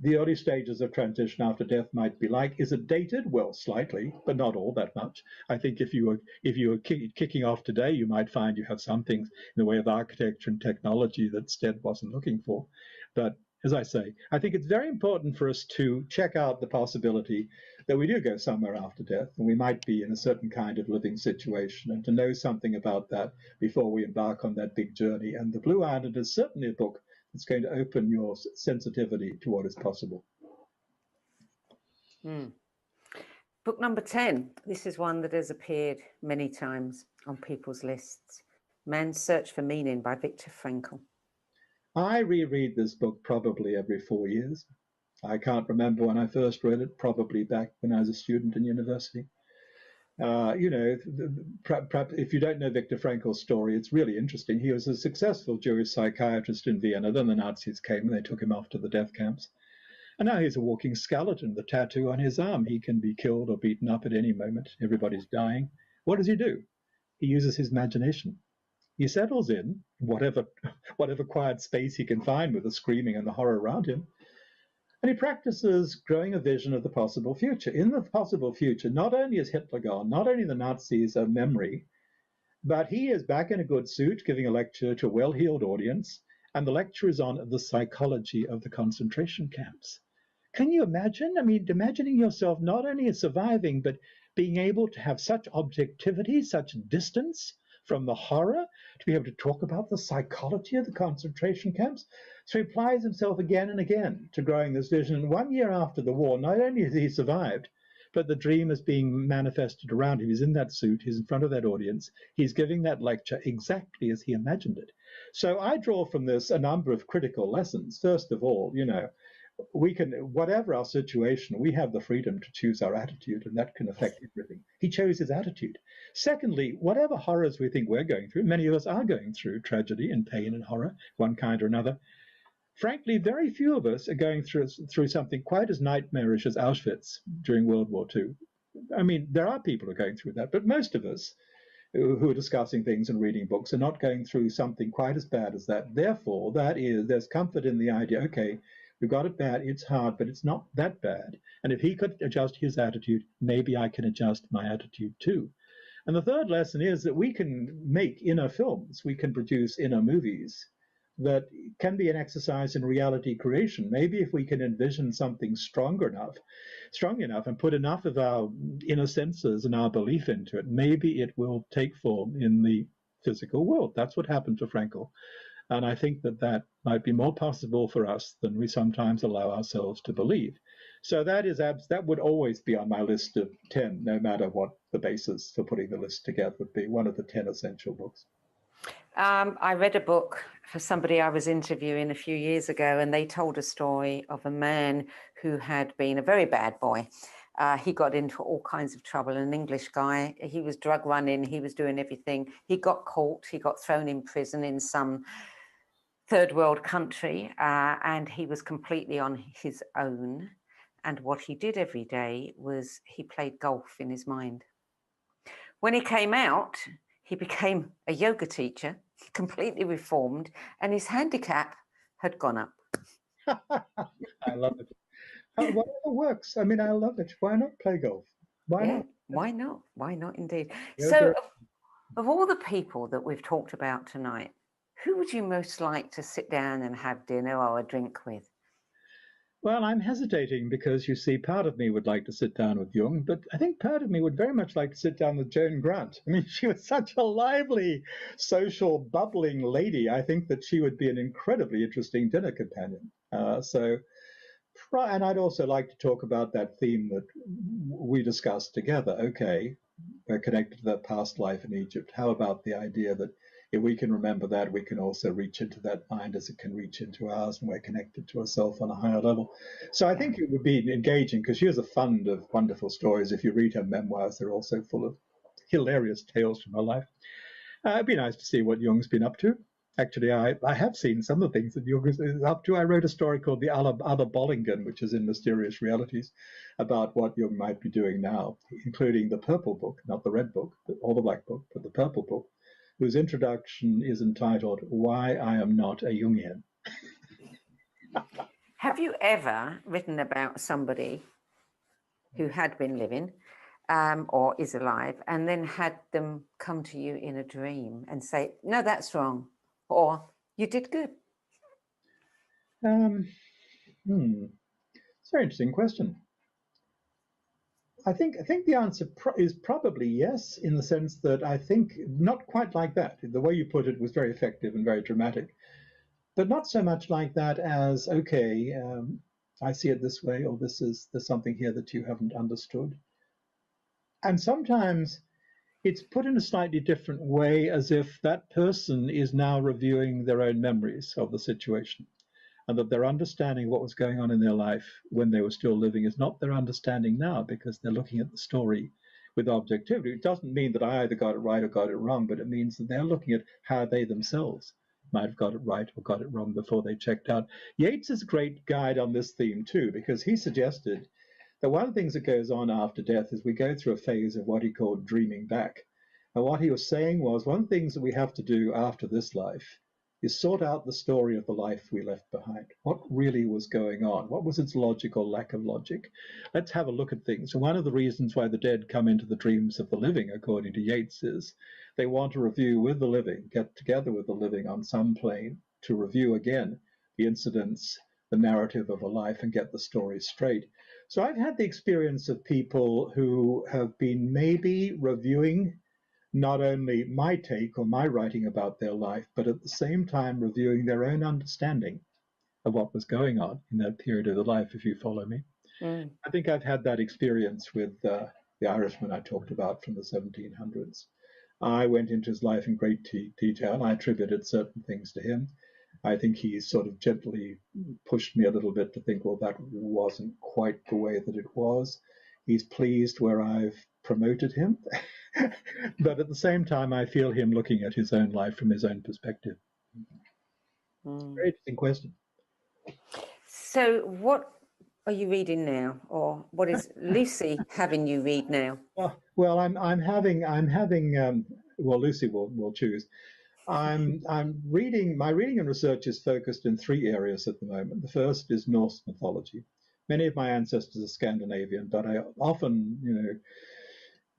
the early stages of transition after death might be like. Is it dated? Well, slightly, but not all that much. I think if you were kicking off today, you might find you have some things in the way of architecture and technology that Stead wasn't looking for. But as I say, I think it's very important for us to check out the possibility that we do go somewhere after death, and we might be in a certain kind of living situation, and to know something about that before we embark on that big journey. And The Blue Island is certainly a book that's going to open your sensitivity to what is possible. Book number 10. This is one that has appeared many times on people's lists. Man's Search for Meaning by Viktor Frankl. I reread this book probably every 4 years. I can't remember when I first read it, probably back when I was a student in university. If you don't know Viktor Frankl's story, it's really interesting. He was a successful Jewish psychiatrist in Vienna. Then the Nazis came and they took him off to the death camps. And now he's a walking skeleton, the tattoo on his arm. He can be killed or beaten up at any moment. Everybody's dying. What does he do? He uses his imagination. He settles in whatever quiet space he can find with the screaming and the horror around him. And he practices growing a vision of the possible future. In the possible future, not only is Hitler gone, not only the Nazis a memory, but he is back in a good suit giving a lecture to a well-heeled audience, and the lecture is on the psychology of the concentration camps. Can you imagine? I mean, imagining yourself not only as surviving, but being able to have such objectivity, such distance from the horror, to be able to talk about the psychology of the concentration camps. So he applies himself again and again to growing this vision. And 1 year after the war, not only has he survived, but the dream is being manifested around him. He's in that suit, he's in front of that audience, he's giving that lecture exactly as he imagined it. So I draw from this a number of critical lessons. First of all, we can, whatever our situation, we have the freedom to choose our attitude, and that can affect everything. He chose his attitude. Secondly, whatever horrors we think we're going through, many of us are going through tragedy and pain and horror, one kind or another. Frankly, very few of us are going through something quite as nightmarish as Auschwitz during World War II. I mean, there are people who are going through that, but most of us who are discussing things and reading books are not going through something quite as bad as that. Therefore, there's comfort in the idea, okay, we've got it bad, it's hard, but it's not that bad. And if he could adjust his attitude, maybe I can adjust my attitude too. And the third lesson is that we can make inner films, we can produce inner movies that can be an exercise in reality creation. Maybe if we can envision something strong enough, and put enough of our inner senses and our belief into it, maybe it will take form in the physical world. That's what happened to Frankl. And I think that might be more possible for us than we sometimes allow ourselves to believe. So that would always be on my list of 10, no matter what the basis for putting the list together would be, one of the 10 essential books. I read a book for somebody I was interviewing a few years ago, and they told a story of a man who had been a very bad boy. He got into all kinds of trouble, an English guy. He was drug running, he was doing everything. He got caught, he got thrown in prison in some third world country, and he was completely on his own. And what he did every day was he played golf in his mind. When he came out, he became a yoga teacher, completely reformed, and his handicap had gone up. I love it. Whatever works. I mean, I love it. Why not play golf? Why not? Why not? Why not, indeed? Yoga. So, of all the people that we've talked about tonight, who would you most like to sit down and have dinner or a drink with? Well, I'm hesitating because, you see, part of me would like to sit down with Jung, but I think part of me would very much like to sit down with Joan Grant. I mean, she was such a lively, social, bubbling lady. I think that she would be an incredibly interesting dinner companion. And I'd also like to talk about that theme that we discussed together. Okay, we're connected to that past life in Egypt. How about the idea that if we can remember that, we can also reach into that mind as it can reach into ours, and we're connected to ourselves on a higher level. So I think it would be engaging, because she has a fund of wonderful stories. If you read her memoirs, they're also full of hilarious tales from her life. It'd be nice to see what Jung's been up to. Actually, I have seen some of the things that Jung is up to. I wrote a story called The Other Bollingen, which is in Mysterious Realities, about what Jung might be doing now, including the purple book, not the red book or the black book, but the purple book, whose introduction is entitled Why I Am Not a Jungian. Have you ever written about somebody who had been living or is alive, and then had them come to you in a dream and say, no, that's wrong, or you did good? It's a very interesting question. I think the answer is probably yes, in the sense that I think not quite like that. The way you put it was very effective and very dramatic, but not so much like that as, okay, I see it this way, or there's something here that you haven't understood. And sometimes it's put in a slightly different way, as if that person is now reviewing their own memories of the situation, and that their understanding of what was going on in their life when they were still living is not their understanding now, because they're looking at the story with objectivity. It doesn't mean that I either got it right or got it wrong, but it means that they're looking at how they themselves might have got it right or got it wrong before they checked out. Yeats is a great guide on this theme too, because he suggested that one of the things that goes on after death is we go through a phase of what he called dreaming back. And what he was saying was, one of the things that we have to do after this life is sort out the story of the life we left behind. What really was going on? What was its logic or lack of logic? Let's have a look at things. And one of the reasons why the dead come into the dreams of the living, according to Yeats, is they want to review with the living, get together with the living on some plane to review again the incidents, the narrative of a life, and get the story straight. So I've had the experience of people who have been maybe reviewing not only my take or my writing about their life, but at the same time reviewing their own understanding of what was going on in that period of their life, if you follow me. I think I've had that experience with the Irishman I talked about from the 1700s. I went into his life in great detail. I attributed certain things to him. I think he sort of gently pushed me a little bit to think, well, that wasn't quite the way that it was. He's pleased where I've promoted him. But at the same time, I feel him looking at his own life from his own perspective. Very interesting question. So what are you reading now, or what is Lucy having you read now? Well, I'm having well, Lucy will choose. I'm reading. My reading and research is focused in three areas at the moment. The first is Norse mythology. Many of my ancestors are Scandinavian, but I often,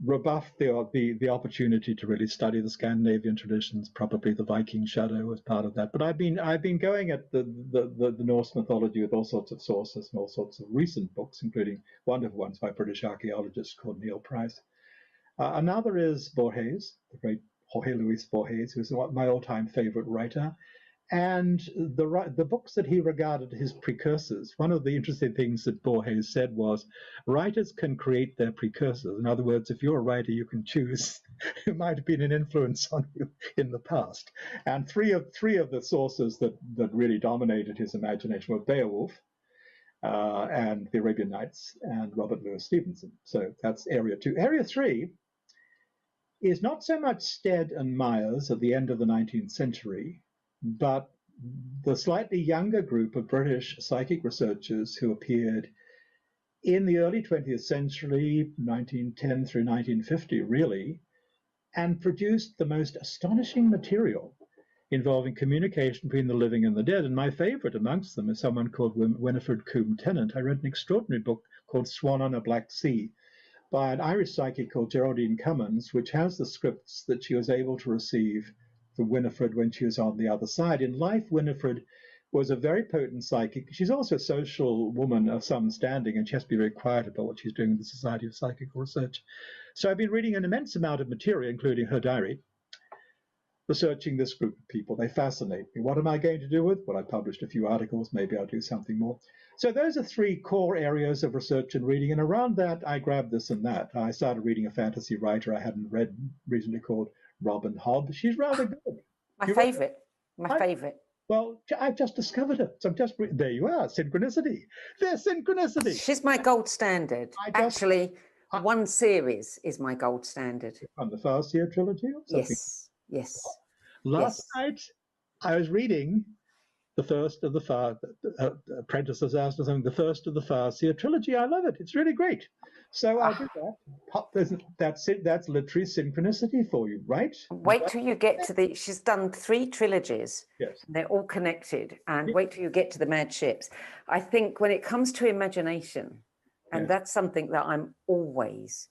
rebuff the opportunity to really study the Scandinavian traditions. Probably the Viking shadow was part of that. But I've been going at the Norse mythology with all sorts of sources and all sorts of recent books, including wonderful ones by British archaeologists called Neil Price. Another is Borges, the great Jorge Luis Borges, who's my all-time favorite writer. And the books that he regarded his precursors, one of the interesting things that Borges said was, writers can create their precursors. In other words, if you're a writer, you can choose who might have been an influence on you in the past. And three of the sources that really dominated his imagination were Beowulf, and the Arabian Nights, and Robert Louis Stevenson. So that's area two. Area three is not so much Stead and Myers at the end of the 19th century, but the slightly younger group of British psychic researchers who appeared in the early 20th century, 1910 through 1950, really, and produced the most astonishing material involving communication between the living and the dead. And my favorite amongst them is someone called Winifred Coombe Tennant. I read an extraordinary book called Swan on a Black Sea by an Irish psychic called Geraldine Cummins, which has the scripts that she was able to receive from Winifred when she was on the other side. In life, Winifred was a very potent psychic. She's also a social woman of some standing, and she has to be very quiet about what she's doing in the Society of Psychical Research. So I've been reading an immense amount of material, including her diary, researching this group of people. They fascinate me. What am I going to do with? Well, I published a few articles. Maybe I'll do something more. So those are three core areas of research and reading. And around that, I grabbed this and that. I started reading a fantasy writer I hadn't read recently called Robin Hobb. She's rather good. My favorite. Well, I've just discovered it. So there you are, synchronicity. There's synchronicity. She's my gold standard. Actually, one series is my gold standard. On the Farseer trilogy or something? Yes. Last night, I was reading the first of the Apprentices asked or something, the first of the Farseer trilogy. I love it. It's really great. So I'll do that. That's literary synchronicity for you, right? Wait till you get to she's done 3 trilogies. Yes. They're all connected. And wait till you get to the Mad Ships. I think when it comes to imagination, and that's something that I'm always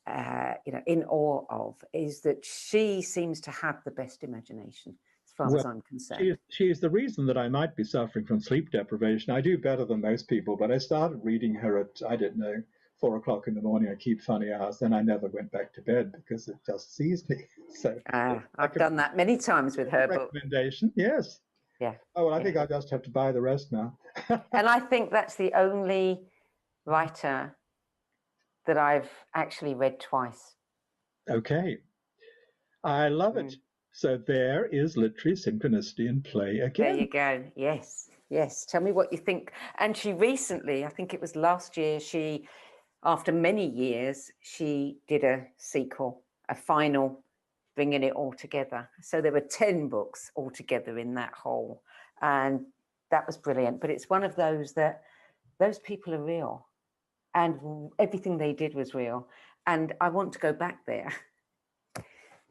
in awe of, is that she seems to have the best imagination as far as I'm concerned. She is the reason that I might be suffering from sleep deprivation. I do better than most people, but I started reading her at, I don't know, 4 o'clock in the morning, I keep funny hours. Then I never went back to bed because it just seized me. So I've done that many times with her book. Recommendation, yes. Yeah. Oh, well, I think I just have to buy the rest now. And I think that's the only writer that I've actually read twice. Okay. I love it. So there is literary synchronicity in play again. There you go. Yes, yes. Tell me what you think. And she recently, I think it was last year, after many years, she did a sequel, a final, bringing it all together. So there were 10 books altogether in that whole, and that was brilliant. But it's one of those that those people are real, and everything they did was real. And I want to go back there.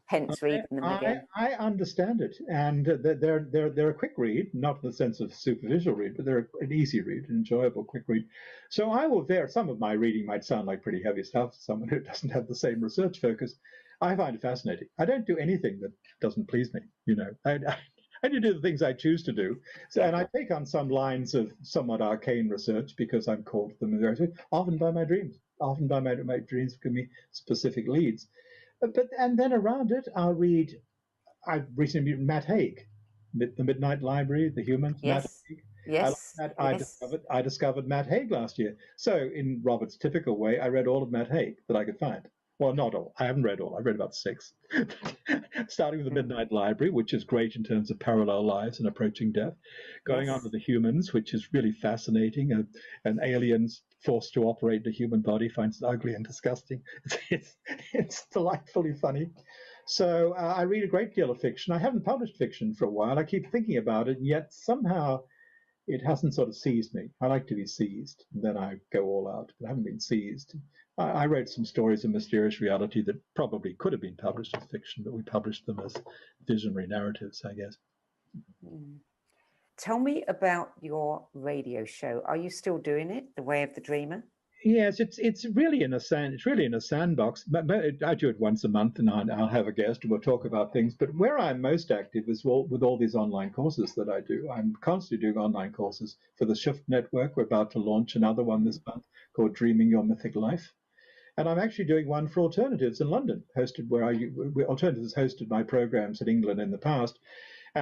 Hence reading them again. I understand it, and they're a quick read, not in the sense of superficial read, but they're an easy read, an enjoyable quick read. So I will some of my reading might sound like pretty heavy stuff to someone who doesn't have the same research focus. I find it fascinating. I don't do anything that doesn't please me, I do the things I choose to do. So, and I take on some lines of somewhat arcane research because I'm called to them, often by my dreams. Often by my dreams give me specific leads. And then around it, I've recently read Matt Haig, The Midnight Library, The Humans. Yes. Matt Haig. Yes. I discovered Matt Haig last year. So in Robert's typical way, I read all of Matt Haig that I could find. Well, not all. I haven't read all. I've read about 6. Starting with The Midnight Library, which is great in terms of parallel lives and approaching death. Going on to The Humans, which is really fascinating. An alien's forced to operate the human body finds it ugly and disgusting. It's delightfully funny. So I read a great deal of fiction. I haven't published fiction for a while. I keep thinking about it, and yet somehow it hasn't sort of seized me. I like to be seized, and then I go all out, but I haven't been seized. I wrote some stories of mysterious reality that probably could have been published as fiction, but we published them as visionary narratives, I guess. Tell me about your radio show. Are you still doing it, The Way of the Dreamer? Yes, it's really in a sandbox. I do it once a month, and I'll have a guest, and we'll talk about things. But where I'm most active is with all these online courses that I do. I'm constantly doing online courses for the Shift Network. We're about to launch another one this month called Dreaming Your Mythic Life. And I'm actually doing one for Alternatives in London, Alternatives has hosted my programs in England in the past.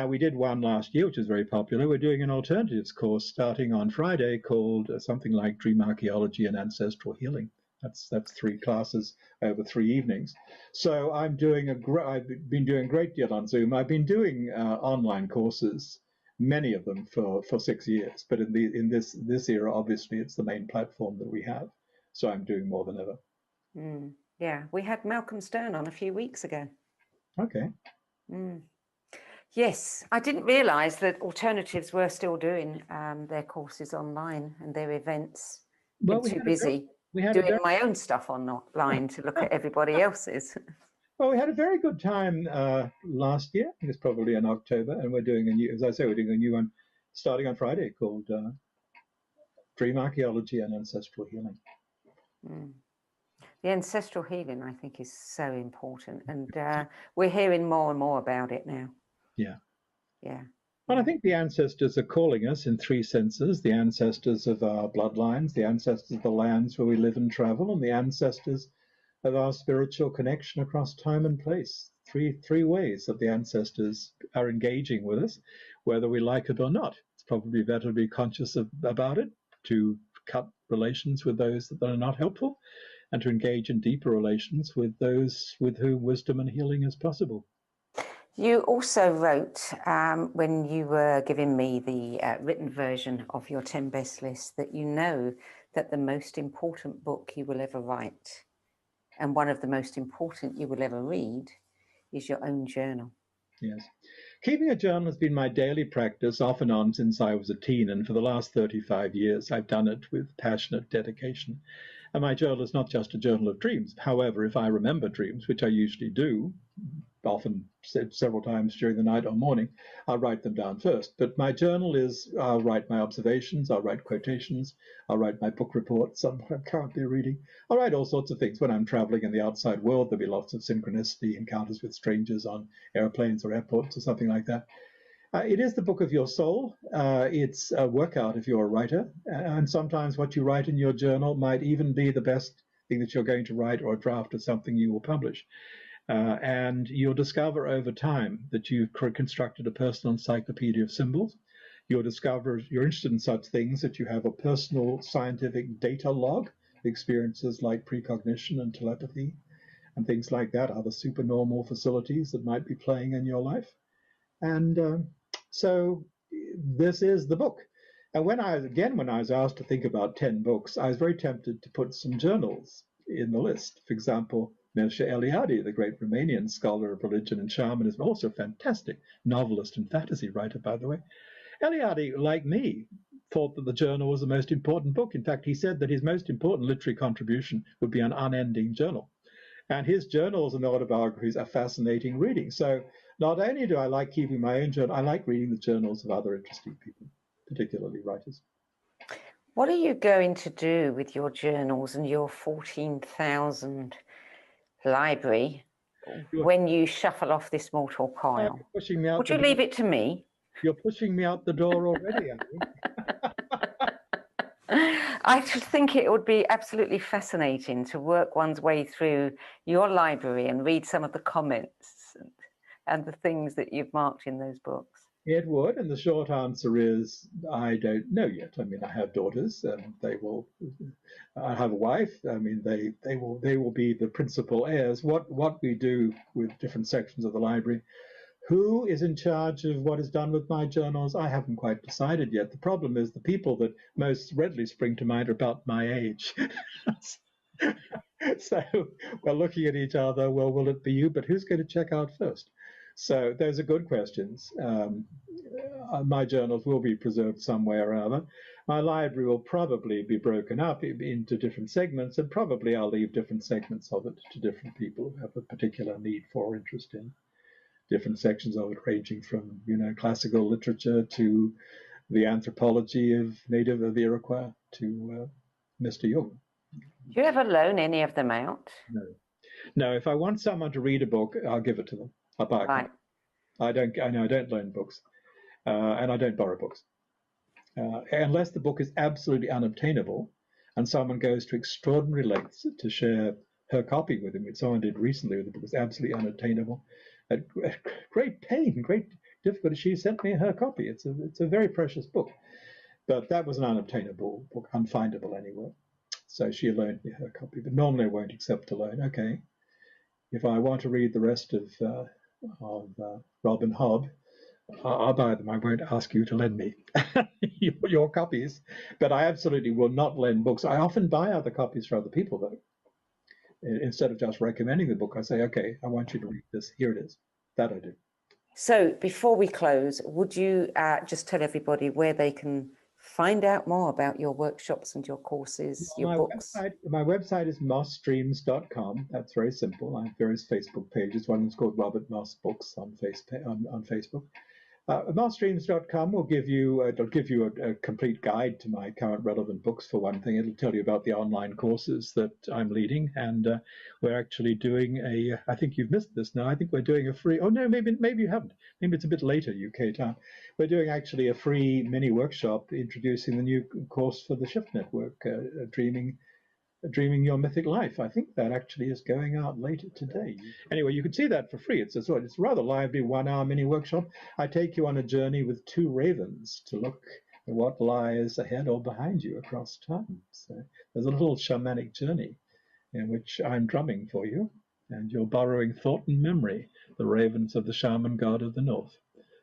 We did one last year, which is very popular. We're doing an alternatives course starting on Friday called something like Dream Archaeology and Ancestral Healing. That's 3 classes over 3 evenings. So I've been doing a great deal on Zoom. I've been doing online courses, many of them for 6 years. But in this era, obviously, it's the main platform that we have. So I'm doing more than ever. Yeah, we had Malcolm Stern on a few weeks ago. Okay. Yes, I didn't realise that Alternatives were still doing their courses online and their events. Well, too busy doing my own stuff online to look at everybody else's. Well, we had a very good time last year. I think it's probably in October, and we're doing we're doing a new one starting on Friday called Dream Archaeology and Ancestral Healing. The ancestral healing, I think, is so important, and we're hearing more and more about it now. Yeah. Well, I think the ancestors are calling us in 3 senses: the ancestors of our bloodlines, the ancestors of the lands where we live and travel, and the ancestors of our spiritual connection across time and place. Three ways that the ancestors are engaging with us, whether we like it or not. It's probably better to be conscious about it, to cut relations with those that are not helpful, and to engage in deeper relations with those with whom wisdom and healing is possible. You also wrote, when you were giving me the written version of your 10 best list, that you know that the most important book you will ever write, and one of the most important you will ever read, is your own journal. Yes. Keeping a journal has been my daily practice off and on since I was a teen, and for the last 35 years I've done it with passionate dedication. And my journal is not just a journal of dreams. However, if I remember dreams, which I usually do, often several times during the night or morning, I'll write them down first. But my journal is, I'll write my observations, I'll write quotations, I'll write my book reports, I'm currently reading. I'll write all sorts of things. When I'm traveling in the outside world, there'll be lots of synchronicity, encounters with strangers on airplanes or airports or something like that. It is the book of your soul. It's a workout if you're a writer. And sometimes what you write in your journal might even be the best thing that you're going to write, or a draft of something you will publish. And you'll discover over time that you've constructed a personal encyclopedia of symbols. You'll discover you're interested in such things that you have a personal scientific data log, experiences like precognition and telepathy and things like that, other supernormal facilities that might be playing in your life. And so this is the book. And when I was asked to think about 10 books, I was very tempted to put some journals in the list. For example, Mircea Eliade, the great Romanian scholar of religion and shamanism, also a fantastic novelist and fantasy writer, by the way. Eliade, like me, thought that the journal was the most important book. In fact, he said that his most important literary contribution would be an unending journal. And his journals and autobiographies are fascinating reading. So not only do I like keeping my own journal, I like reading the journals of other interesting people, particularly writers. What are you going to do with your journals and your 14,000 library when you shuffle off this mortal coil? Pushing me out. Would you leave it to me? You're pushing me out the door already, aren't you? I just think it would be absolutely fascinating to work one's way through your library and read some of the comments and the things that you've marked in those books. It would, and the short answer is I don't know yet. I mean, I have daughters, and they will. I have a wife. I mean, they will be the principal heirs. What we do with different sections of the library, who is in charge of what is done with my journals, I haven't quite decided yet. The problem is the people that most readily spring to mind are about my age. So we're looking at each other. Well, will it be you? But who's going to check out first? So those are good questions. My journals will be preserved some way or other. My library will probably be broken up into different segments, and probably I'll leave different segments of it to different people who have a particular need for or interest in different sections of it, ranging from, classical literature to the anthropology of the Iroquois to Mr. Jung. Do you ever loan any of them out? No. If I want someone to read a book, I'll give it to them. I'll buy a copy. I don't loan books, and I don't borrow books, unless the book is absolutely unobtainable, and someone goes to extraordinary lengths to share her copy with him, which someone did recently. The book was absolutely unobtainable, at great pain, great difficulty. She sent me her copy. It's a very precious book, but that was an unobtainable book, unfindable anywhere. So she loaned me her copy, but normally I won't accept a loan. Okay, if I want to read the rest of Robin Hobb, I'll buy them. I won't ask you to lend me your copies, but I absolutely will not lend books. I often buy other copies for other people, though. Instead of just recommending the book, I say, okay, I want you to read this. Here it is. That I do. So before we close, would you just tell everybody where they can find out more about your workshops and your courses, your books? My website is mossdreams.com. That's very simple. I have various Facebook pages. One is called Robert Moss Books on Facebook. Mossdreams.com will give you a complete guide to my current relevant books. For one thing, it'll tell you about the online courses that I'm leading, and we're actually doing I think you've missed this now. I think we're doing a free. Oh no, maybe you haven't. Maybe it's a bit later UK time. We're doing actually a free mini workshop introducing the new course for the Shift Network, Dreaming Your Mythic Life. I think that actually is going out later today. Anyway, you can see that for free. It's a rather lively 1-hour mini workshop. I take you on a journey with 2 ravens to look at what lies ahead or behind you across time. So there's a little shamanic journey in which I'm drumming for you, and you're borrowing thought and memory, the ravens of the shaman god of the north,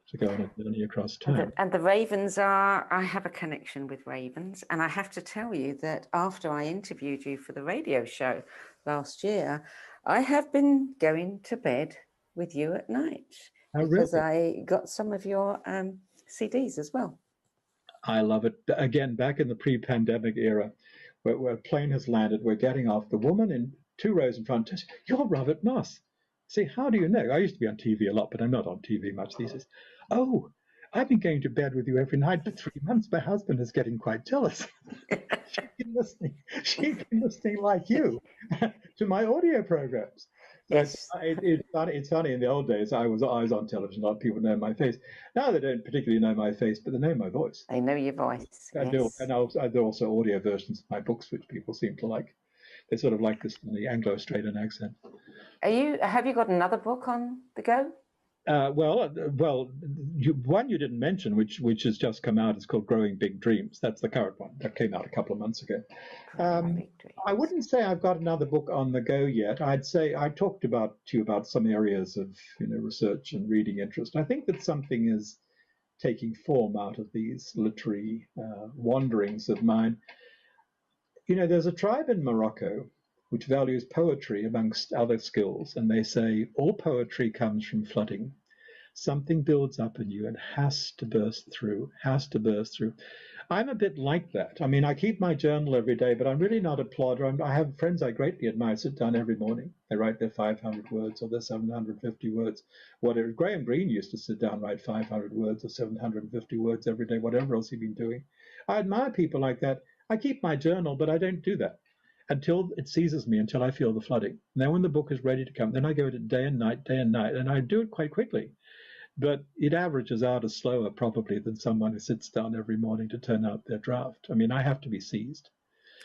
to go on a journey across time. And the ravens I have a connection with ravens. And I have to tell you that after I interviewed you for the radio show last year, I have been going to bed with you at night. Because I got some of your CDs as well. I love it. Again, back in the pre-pandemic era, where a plane has landed, we're getting off. The woman in 2 rows in front says, "You're Robert Moss." See, how do you know? I used to be on TV a lot, but I'm not on TV much these days. Oh, I've been going to bed with you every night for 3 months. My husband is getting quite jealous. She's been listening like you to my audio programs. Yes. It's funny. In the old days, I was on television. A lot of people know my face. Now they don't particularly know my face, but they know my voice. They know your voice. I do, and I do also audio versions of my books, which people seem to like. They sort of like this in the Anglo-Australian accent. Have you got another book on the go? One you didn't mention, which has just come out, is called Growing Big Dreams. That's the current one. That came out a couple of months ago. I wouldn't say I've got another book on the go yet. I'd say I talked to you about some areas of research and reading interest. I think that something is taking form out of these literary wanderings of mine. There's a tribe in Morocco which values poetry amongst other skills, and they say all poetry comes from flooding. Something builds up in you and has to burst through. I'm a bit like that. I mean, I keep my journal every day, but I'm really not a plodder. I have friends I greatly admire sit down every morning. They write their 500 words or their 750 words. Whatever. Graham Greene used to sit down and write 500 words or 750 words every day, whatever else he'd been doing. I admire people like that. I keep my journal, but I don't do that until it seizes me, until I feel the flooding. Then when the book is ready to come, then I go at it day and night, and I do it quite quickly. But it averages out as slower probably than someone who sits down every morning to turn out their draft. I mean, I have to be seized.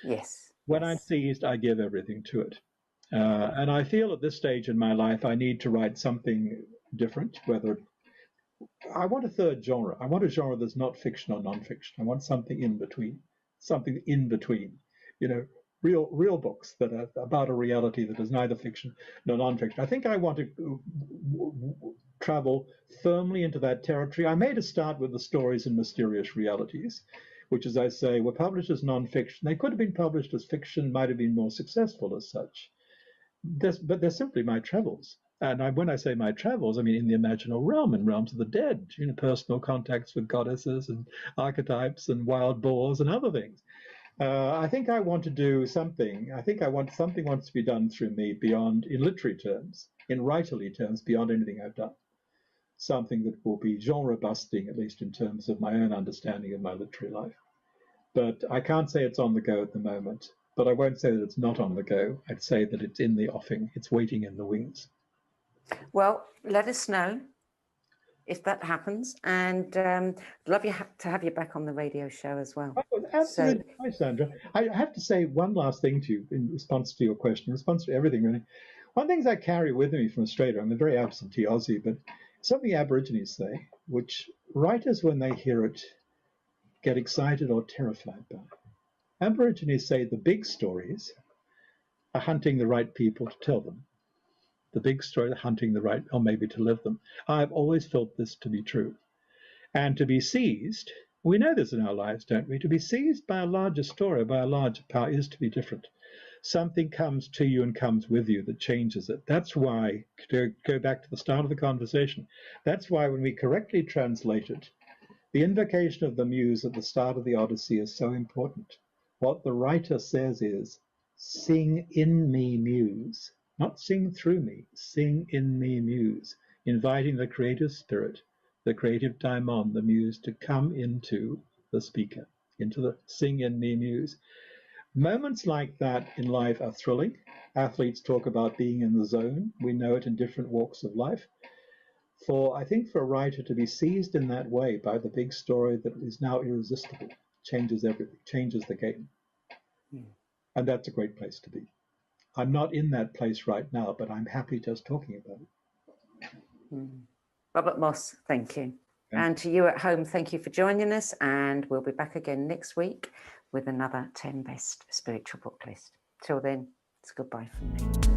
Yes. When I'm seized, I give everything to it. And I feel at this stage in my life, I need to write something different, whether I want a third genre. I want a genre that's not fiction or nonfiction. I want something in between, real books that are about a reality that is neither fiction nor nonfiction. I think I want to travel firmly into that territory. I made a start with the stories and mysterious realities, which, as I say, were published as nonfiction. They could have been published as fiction, might have been more successful as such. But they're simply my travels. And when I say my travels, I mean in the imaginal realm, in realms of the dead, personal contacts with goddesses and archetypes and wild boars and other things. I think I want to do something. Something wants to be done through me beyond, in literary terms, in writerly terms, beyond anything I've done. Something that will be genre busting, at least in terms of my own understanding of my literary life. But I can't say it's on the go at the moment. But I won't say that it's not on the go. I'd say that it's in the offing. It's waiting in the wings. Well, let us know if that happens, and love to have you back on the radio show as well. Oh, absolutely. Hi, Sandra. I have to say one last thing to you in response to your question, in response to everything, really. One of the things I carry with me from Australia, I'm a very absentee Aussie, but something Aborigines say, which writers, when they hear it, get excited or terrified by. Aborigines say the big stories are hunting the right people to tell them. The big story, hunting the right, or maybe to live them. I've always felt this to be true. And to be seized, we know this in our lives, don't we? To be seized by a larger story, by a larger power, is to be different. Something comes to you and comes with you that changes it. That's why, to go back to the start of the conversation, that's why when we correctly translate it, the invocation of the muse at the start of the Odyssey is so important. What the writer says is, sing in me, muse. Not sing through me, sing in me, muse, inviting the creative spirit, the creative daimon, the muse, to come into the speaker, into the sing in me, muse. Moments like that in life are thrilling. Athletes talk about being in the zone. We know it in different walks of life. I think for a writer to be seized in that way by the big story that is now irresistible, changes everything, changes the game. And that's a great place to be. I'm not in that place right now, but I'm happy just talking about it. Robert Moss, thank you. And to you at home, thank you for joining us. And we'll be back again next week with another 10 best spiritual book list. Till then, it's goodbye from me.